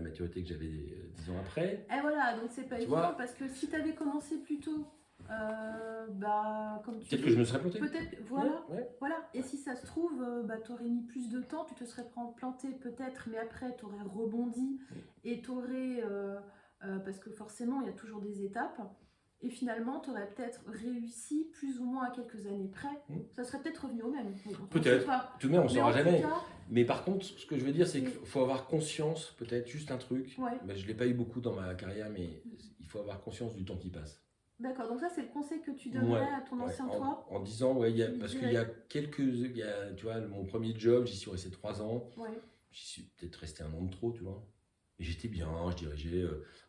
maturité que j'avais 10 ans après. Et voilà, donc c'est pas Tu évident vois parce que si tu avais commencé plus tôt, comme tu Peut-être dis, que je me serais planté. peut-être, voilà. Ouais, ouais. Voilà, et si ça se trouve, tu aurais mis plus de temps, tu te serais planté peut-être, mais après tu aurais rebondi et tu aurais, parce que forcément il y a toujours des étapes, et finalement tu aurais peut-être réussi plus ou moins à quelques années près, ça serait peut-être revenu au même. Bon, on Peut-être. sait pas. Tout de même, on ne Mais saura en tout jamais. cas, Mais par contre, ce que je veux dire, c'est qu'il faut avoir conscience, peut-être juste un truc. ouais. Ben, je ne l'ai pas eu beaucoup dans ma carrière, mais il faut avoir conscience du temps qui passe. D'accord, donc ça c'est le conseil que tu donnerais à ton ancien toi. En disant, ouais, Tu lui parce dirais- qu'il y a tu vois, mon premier job, j'y suis resté 3 ans. Ouais. J'y suis peut-être resté 1 an de trop, tu vois. Et j'étais bien, je dirigeais,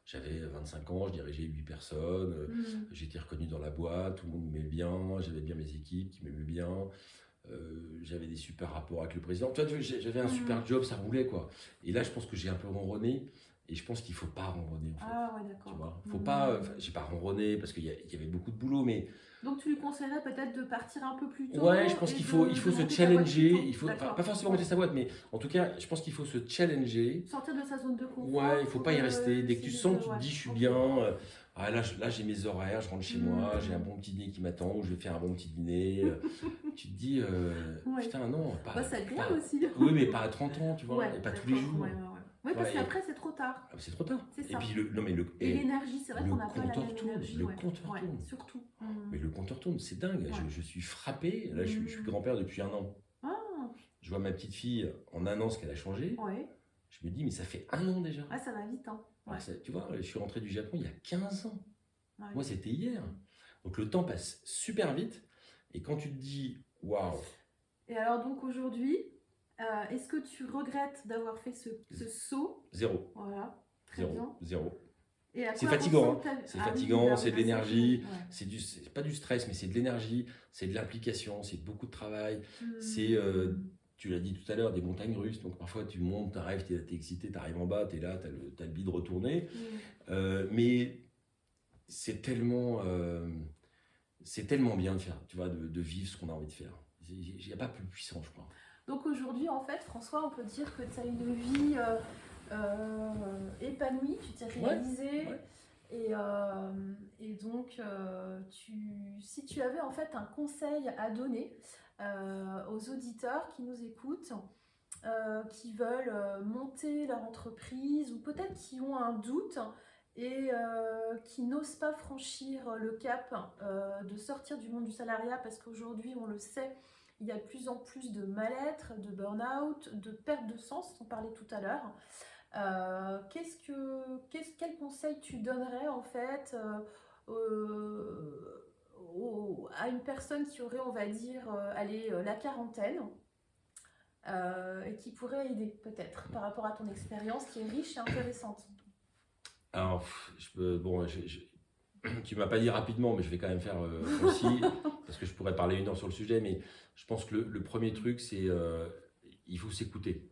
j'avais 25 ans, je dirigeais 8 personnes. J'étais reconnu dans la boîte, tout le monde m'aimait bien, j'avais bien mes équipes qui m'aimaient bien. J'avais des super rapports avec le président. Tu vois, j'avais un super job, ça roulait, quoi. Et là, je pense que j'ai un peu ronronné. Et je pense qu'il ne faut pas ronronner, en fait. Ah ouais, d'accord. Tu vois, faut pas. J'ai pas ronronné parce qu'il y avait beaucoup de boulot, mais Donc tu lui conseillerais peut-être de partir un peu plus tôt. ouais, je pense et qu'il faut de se monter ta boîte challenger. plus tôt. Il faut D'accord. pas forcément monter sa boîte, mais en tout cas, je pense qu'il faut se challenger. Sortir de sa zone de confort. Ouais, il faut pas y rester. Dès que tu sens que tu te dis, je suis bien, Ah, là j'ai mes horaires, je rentre chez moi, j'ai un bon petit dîner qui m'attend, ou je vais faire un bon petit dîner. Tu te dis, Ouais. putain, non, Bah, c'est agréable aussi. Oui, mais pas à 30 ans, tu vois, Ouais, et pas tous les d'accord. jours. Ouais, ouais, ouais. Ouais, parce Ouais, qu'après, c'est trop tard. c'est trop tard. C'est Et ça. puis, Et l'énergie, c'est vrai le qu'on n'a pas la compteur même tourne, énergie. le Ouais. compteur Ouais, tourne. surtout. Mais le compteur tourne, c'est dingue. Ouais. Je suis frappé. Là, je suis grand-père depuis 1 an. Ah, Je vois ma petite fille en 1 an ce qu'elle a changé. ouais. Je me dis, mais ça fait 1 an déjà. Ouais, ça va vite, hein. Ouais. Alors, tu vois, je suis rentré du Japon il y a 15 ans. Ouais. Moi, c'était hier. Donc le temps passe super vite. Et quand tu te dis, waouh, Et alors, donc aujourd'hui, est-ce que tu regrettes d'avoir fait ce saut? zéro. Voilà, très bien. Zéro. Et à C'est quoi fatigant, ressemble ta- c'est Ah oui, fatigant, bah c'est oui, de l'énergie, ouais. c'est pas du stress, mais c'est de l'énergie, c'est de l'implication, c'est beaucoup de travail, Hmm. c'est, tu l'as dit tout à l'heure, des montagnes russes, donc parfois tu montes, t'arrives, t'es excité, t'arrives en bas, t'es là, t'as le bide retourné, mais c'est tellement bien de faire, tu vois, de vivre ce qu'on a envie de faire. Il n'y a pas plus puissant, je crois. Donc aujourd'hui, en fait, François, on peut dire que tu as une vie épanouie, tu t'es réalisé. Ouais. Et donc, si tu avais en fait un conseil à donner aux auditeurs qui nous écoutent, qui veulent monter leur entreprise ou peut-être qui ont un doute et qui n'osent pas franchir le cap de sortir du monde du salariat parce qu'aujourd'hui, on le sait, il y a de plus en plus de mal-être, de burn-out, de perte de sens, on parlait tout à l'heure. Quel conseil tu donnerais en fait à une personne qui aurait, on va dire, la quarantaine et qui pourrait aider peut-être par rapport à ton expérience qui est riche et intéressante? Alors, tu m'as pas dit rapidement, mais je vais quand même faire aussi, parce que je pourrais parler 1 heure sur le sujet, mais je pense que le premier truc, c'est il faut s'écouter.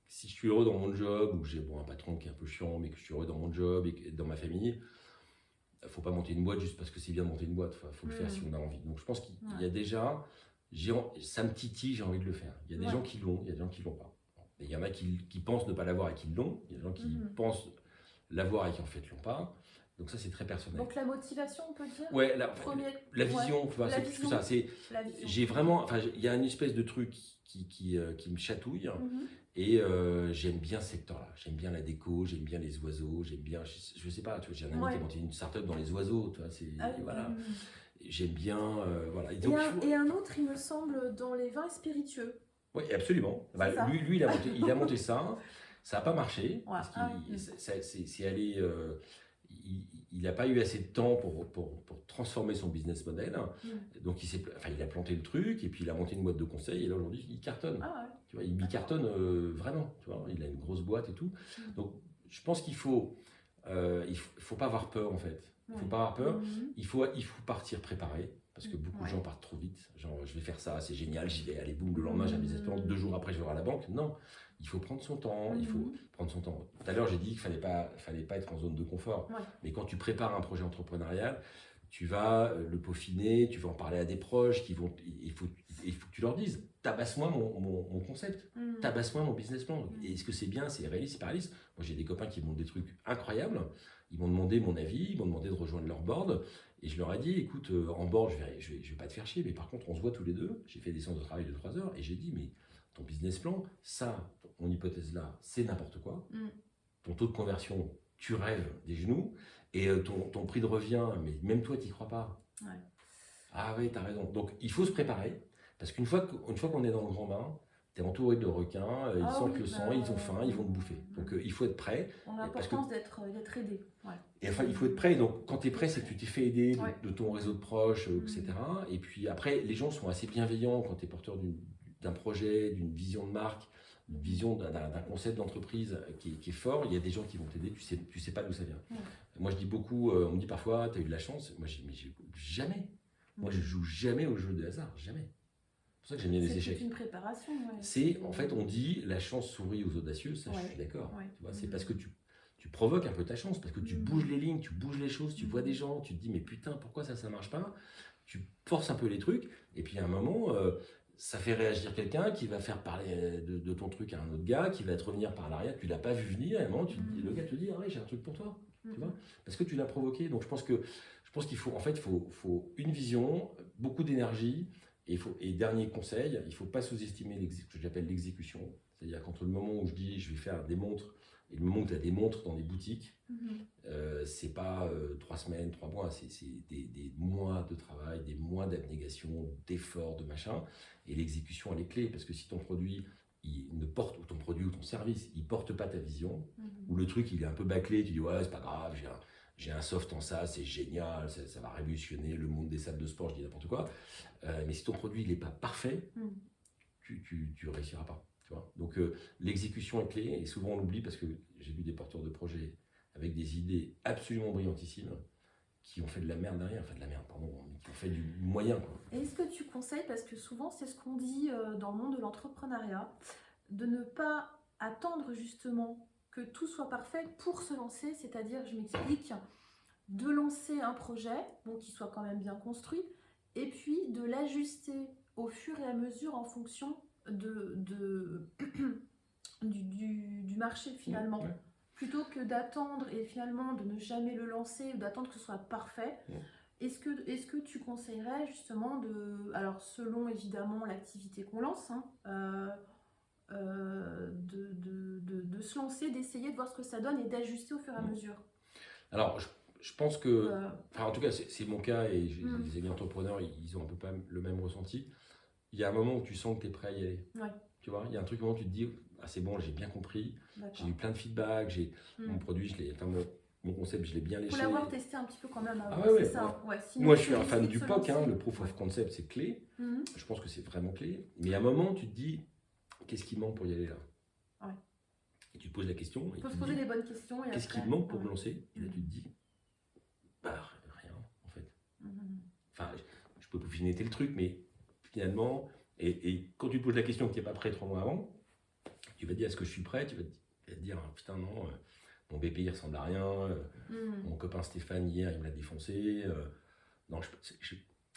Si je suis heureux dans mon job, ou j'ai un patron qui est un peu chiant, mais que je suis heureux dans mon job et dans ma famille, il ne faut pas monter une boîte juste parce que c'est bien de monter une boîte, il faut le faire si on a envie. Donc je pense qu'il y a déjà, ça me titille, j'ai envie de le faire. Il y a des gens qui l'ont, il y a des gens qui ne l'ont pas. Et il y en a qui pensent ne pas l'avoir et qui l'ont, il y a des gens qui pensent l'avoir et qui en fait l'ont pas. Donc ça c'est très personnel. Donc la motivation, on peut dire. Ouais, la vision, c'est plus que ça. J'ai vraiment, il y a une espèce de truc qui me chatouille. Et j'aime bien ce secteur-là. J'aime bien la déco, j'aime bien les oiseaux, j'aime bien, je sais pas, tu vois, j'ai un ami qui a monté une start-up dans les oiseaux, tu vois, voilà. J'aime bien, voilà. Et, donc, et un autre, il me semble, dans les vins spiritueux. Oui, absolument. Lui, il a monté ça. Ça n'a pas marché. Parce c'est allé. Il n'a pas eu assez de temps pour transformer son business model. Donc, il a planté le truc et puis il a monté une boîte de conseil. Et là, aujourd'hui, il cartonne. Tu vois, il cartonne vraiment. Tu vois, il a une grosse boîte et tout. Donc, je pense qu'il faut pas avoir peur, en fait. Il ne faut pas avoir peur. Il faut partir préparé. Parce que beaucoup de gens partent trop vite. Genre, je vais faire ça, c'est génial, j'y vais, allez, boum, le lendemain, j'ai un business plan, 2 jours après, je vais à la banque. Non, il faut prendre son temps, il faut prendre son temps. Tout à l'heure, j'ai dit qu'il fallait pas être en zone de confort. Mais quand tu prépares un projet entrepreneurial, tu vas le peaufiner, tu vas en parler à des proches, il faut que tu leur dises, tabasse-moi mon concept, tabasse-moi mon business plan. Est-ce que c'est bien, c'est réaliste, c'est pas réaliste? Moi, j'ai des copains qui montent des trucs incroyables, ils m'ont demandé mon avis, ils m'ont demandé de rejoindre leur board. Et je leur ai dit, écoute, en board, je vais pas te faire chier, mais par contre, on se voit tous les deux. J'ai fait des séances de travail de 3 heures et j'ai dit, mais ton business plan, ça, mon hypothèse là, c'est n'importe quoi. Ton taux de conversion, tu rêves des genoux. Et ton prix de revient, mais même toi, tu n'y crois pas. Ah oui, tu as raison. Donc, il faut se préparer. Parce qu'une fois qu'on est dans le grand bain, tu es entouré de requins, ils sentent le sang, ils ont faim, ils vont te bouffer. Donc il faut être prêt. On a l'importance d'être aidé. Et enfin, il faut être prêt. Donc quand tu es prêt, c'est que tu t'es fait aider de ton réseau de proches, etc. Et puis après, les gens sont assez bienveillants quand tu es porteur d'un projet, d'une vision de marque, d'une vision d'un concept d'entreprise qui est fort. Il y a des gens qui vont t'aider, tu sais pas d'où ça vient. Moi, je dis beaucoup, on me dit parfois, tu as eu de la chance. Moi, je dis, mais jamais. Moi, je joue jamais au jeu de hasard, jamais. C'est pour ça que j'aime bien les échecs. C'est une préparation. En fait, on dit la chance sourit aux audacieux, ça je suis d'accord. Tu vois, c'est parce que tu provoques un peu ta chance, parce que tu bouges les lignes, tu bouges les choses, tu vois des gens, tu te dis mais putain, pourquoi ça marche pas? Tu forces un peu les trucs, et puis à un moment, ça fait réagir quelqu'un qui va faire parler de ton truc à un autre gars, qui va te revenir par l'arrière, tu l'as pas vu venir, et à un moment, le gars te dit, ah ouais, j'ai un truc pour toi, tu vois, parce que tu l'as provoqué. Donc je pense qu'il faut, en fait, faut une vision, beaucoup d'énergie, et dernier conseil, il ne faut pas sous-estimer ce que j'appelle l'exécution. C'est-à-dire qu'entre le moment où je dis, je vais faire des montres, et le moment où tu as des montres dans des boutiques, c'est pas 3 semaines, 3 mois, c'est des mois de travail, des mois d'abnégation, d'efforts, de machin. Et l'exécution, elle est clé, parce que si ton produit, il ne porte, ou ton produit ou ton service, il porte pas ta vision, ou le truc, il est un peu bâclé, tu dis, ouais, c'est pas grave, j'ai un soft en ça, c'est génial, ça va révolutionner le monde des salles de sport, je dis n'importe quoi. Mais si ton produit, il n'est pas parfait, tu réussiras pas. Tu vois. Donc l'exécution est clé, et souvent on l'oublie parce que j'ai vu des porteurs de projets avec des idées absolument brillantissimes qui ont fait de la merde derrière, enfin de la merde, pardon, qui ont fait du moyen. Quoi. Et est-ce que tu conseilles, parce que souvent c'est ce qu'on dit dans le monde de l'entrepreneuriat, de ne pas attendre justement que tout soit parfait pour se lancer, c'est-à-dire, je m'explique, de lancer un projet, bon, qui soit quand même bien construit, et puis de l'ajuster au fur et à mesure en fonction du marché finalement. Ouais. Plutôt que d'attendre et finalement de ne jamais le lancer ou d'attendre que ce soit parfait. Ouais. Est-ce que tu conseillerais justement alors selon évidemment l'activité qu'on lance, de se lancer, d'essayer de voir ce que ça donne et d'ajuster au fur et à mesure? Alors je pense que, en tout cas c'est mon cas, et j'ai des amis entrepreneurs, ils ont un peu pas le même ressenti. Il y a un moment où tu sens que tu es prêt à y aller. Ouais. Tu vois, il y a un truc, où tu te dis, ah, c'est bon, j'ai bien compris, j'ai eu plein de feedback, mon produit, mon concept, je l'ai bien léché. Il faut l'avoir testé un petit peu quand même avant. Ah ouais, ça. Ouais, moi, je suis un fan du POC, le Proof of Concept, c'est clé. Je pense que c'est vraiment clé. Mais à un moment, tu te dis, qu'est-ce qui manque pour y aller là? Ouais. Et tu te poses la question. Il faut se poser les bonnes questions. Qu'est-ce qui manque pour me lancer? Et là, tu te dis, bah, rien, en fait. Enfin, je peux peaufiner le truc, mais finalement, et quand tu te poses la question que tu n'es pas prêt 3 mois avant, tu vas te dire, est-ce que je suis prêt? Tu vas te dire, putain, non, mon BPI ressemble à rien, mon copain Stéphane, hier, il me l'a défoncé, non, je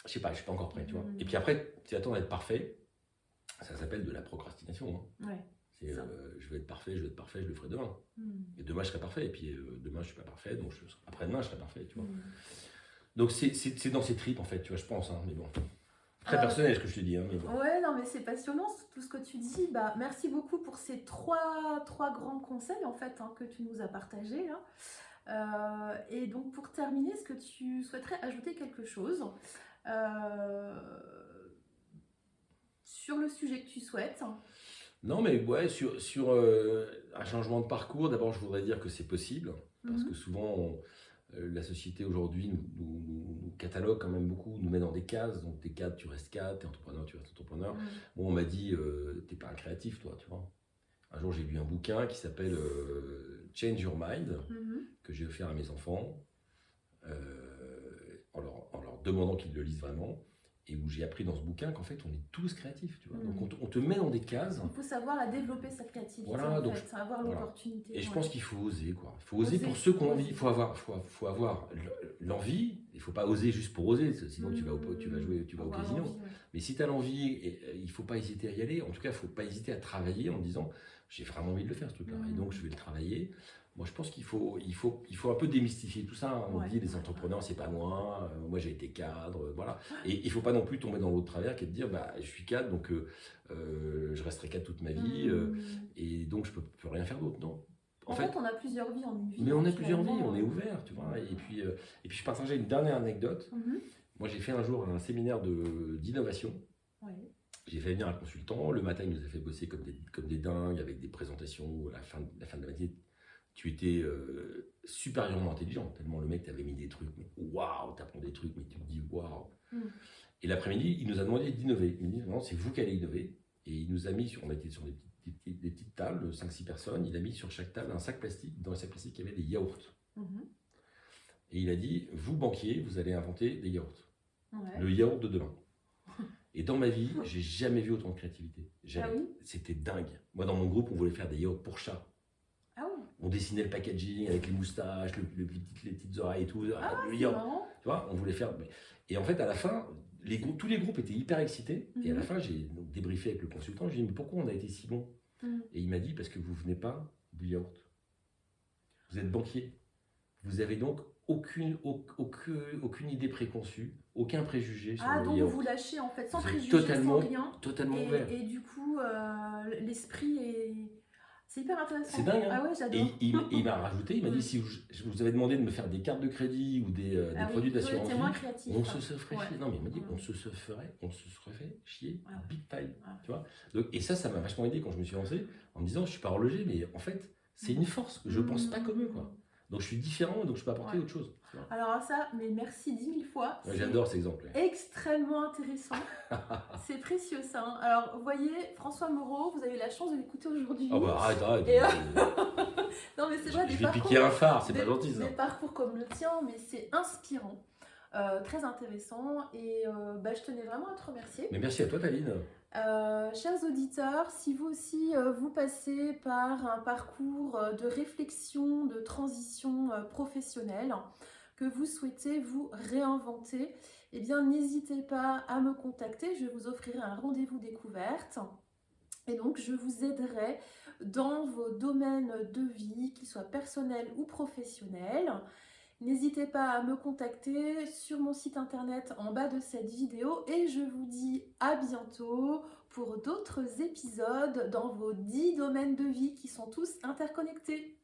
sais pas, je suis pas encore prêt, tu vois. Et puis après, tu attends d'être parfait, ça s'appelle de la procrastination. Hein. Ouais, c'est je veux être parfait, je le ferai demain. Et demain, je serai parfait, et puis demain, je suis pas parfait, donc après-demain, je serai parfait, tu vois. Donc c'est dans ces tripes, en fait, tu vois, je pense, hein, mais bon. Très personnel ce que je te dis. Hein, mais bon. Ouais, non, mais c'est passionnant tout ce que tu dis. Bah, merci beaucoup pour ces trois grands conseils en fait que tu nous as partagés. Et donc pour terminer, est-ce que tu souhaiterais ajouter quelque chose sur le sujet que tu souhaites? Non, mais ouais, sur un changement de parcours, d'abord je voudrais dire que c'est possible, parce que souvent la société aujourd'hui nous catalogue quand même beaucoup, nous met dans des cases. Donc t'es cadre, tu restes cadre, t'es entrepreneur, tu restes entrepreneur. Bon, on m'a dit, t'es pas un créatif, toi, tu vois. Un jour, j'ai lu un bouquin qui s'appelle Change Your Mind, que j'ai offert à mes enfants, en leur demandant qu'ils le lisent vraiment. Et où j'ai appris dans ce bouquin qu'en fait, on est tous créatifs, tu vois. Donc, on te met dans des cases. Il faut savoir la développer, sa créativité, voilà, donc, avoir l'opportunité. Et je pense qu'il faut oser, quoi. Il faut oser pour ceux qui ont envie. Il faut avoir l'envie. Il ne faut pas oser juste pour oser, sinon tu vas au casino. Mais si tu as l'envie, il ne faut pas hésiter à y aller. En tout cas, il ne faut pas hésiter à travailler en disant, j'ai vraiment envie de le faire, ce truc-là. Et donc, je vais le travailler. Moi, je pense qu'il faut un peu démystifier tout ça. On dit, les entrepreneurs, c'est pas moi. Moi, j'ai été cadre, voilà. Et il faut pas non plus tomber dans l'autre travers qui est de dire, bah, je suis cadre, donc je resterai cadre toute ma vie, et donc je peux rien faire d'autre. Non. En fait, on a plusieurs vies en une vie. Mais on a plusieurs vies, on est ouvert, tu vois. Et puis je partageais une dernière anecdote. Moi, j'ai fait un jour un séminaire d'innovation. J'ai fait venir un consultant. Le matin, il nous a fait bosser comme des dingues, avec des présentations. À la fin de la matinée, tu étais supérieurement intelligent, tellement le mec t'avait mis des trucs, mais waouh, t'apprends des trucs, mais tu te dis waouh. Et l'après-midi, il nous a demandé d'innover. Il nous dit, non, c'est vous qui allez innover. Et il nous a mis, on était sur des petites tables, 5-6 personnes, il a mis sur chaque table un sac plastique. Dans le sac plastique, il y avait des yaourts. Et il a dit, vous banquiers, vous allez inventer des yaourts. Le yaourt de demain. Et dans ma vie, j'ai jamais vu autant de créativité. C'était dingue. Moi, dans mon groupe, on voulait faire des yaourts pour chats. on dessinait le packaging avec les moustaches, les petites oreilles et tout. Ah, c'est Brillant. marrant. Tu vois, on voulait faire. Et en fait, à la fin, tous les groupes étaient hyper excités. Et à la fin, j'ai donc débriefé avec le consultant. Je lui ai dit, mais pourquoi on a été si bon? Et il m'a dit, parce que vous venez pas du yaourt. Vous êtes banquier. Vous avez donc aucune idée préconçue, aucun préjugé sur le donc yaourt. vous lâchez en fait, sans Vous êtes préjugés, totalement, sans rien. totalement ouvert. Et du coup, l'esprit est... C'est hyper intéressant. C'est dingue, hein. Ah ouais, j'adore. Et il m'a rajouté, il m'a dit, si vous avez demandé de me faire des cartes de crédit ou des produits d'assurance moins vie, créatif. on se ferait chier. Non, mais il m'a dit, Ouais. on se ferait chier big time. Ouais. Tu vois. Donc, et ça m'a vachement aidé quand je me suis lancé, en me disant, je suis pas horloger, mais en fait, c'est une force. Je pense pas comme eux, quoi. Donc je suis différent, donc je peux apporter autre chose. Tu vois. Alors ça, mais merci 10 000 fois. Ouais, j'adore cet exemple. Extrêmement intéressant. C'est précieux ça. Hein. Alors vous voyez, François Moreau, vous avez eu la chance de l'écouter aujourd'hui. Ah bah arrête. Et non mais c'est vrai, je vais piquer un phare, c'est pas gentil ça. Des parcours comme le tien, mais c'est inspirant. Très intéressant et je tenais vraiment à te remercier. Mais merci à toi Taline. Chers auditeurs, si vous aussi vous passez par un parcours de réflexion, de transition professionnelle, que vous souhaitez vous réinventer, eh bien n'hésitez pas à me contacter, je vous offrirai un rendez-vous découverte et donc je vous aiderai dans vos domaines de vie, qu'ils soient personnels ou professionnels. N'hésitez pas à me contacter sur mon site internet en bas de cette vidéo et je vous dis à bientôt pour d'autres épisodes dans vos 10 domaines de vie qui sont tous interconnectés.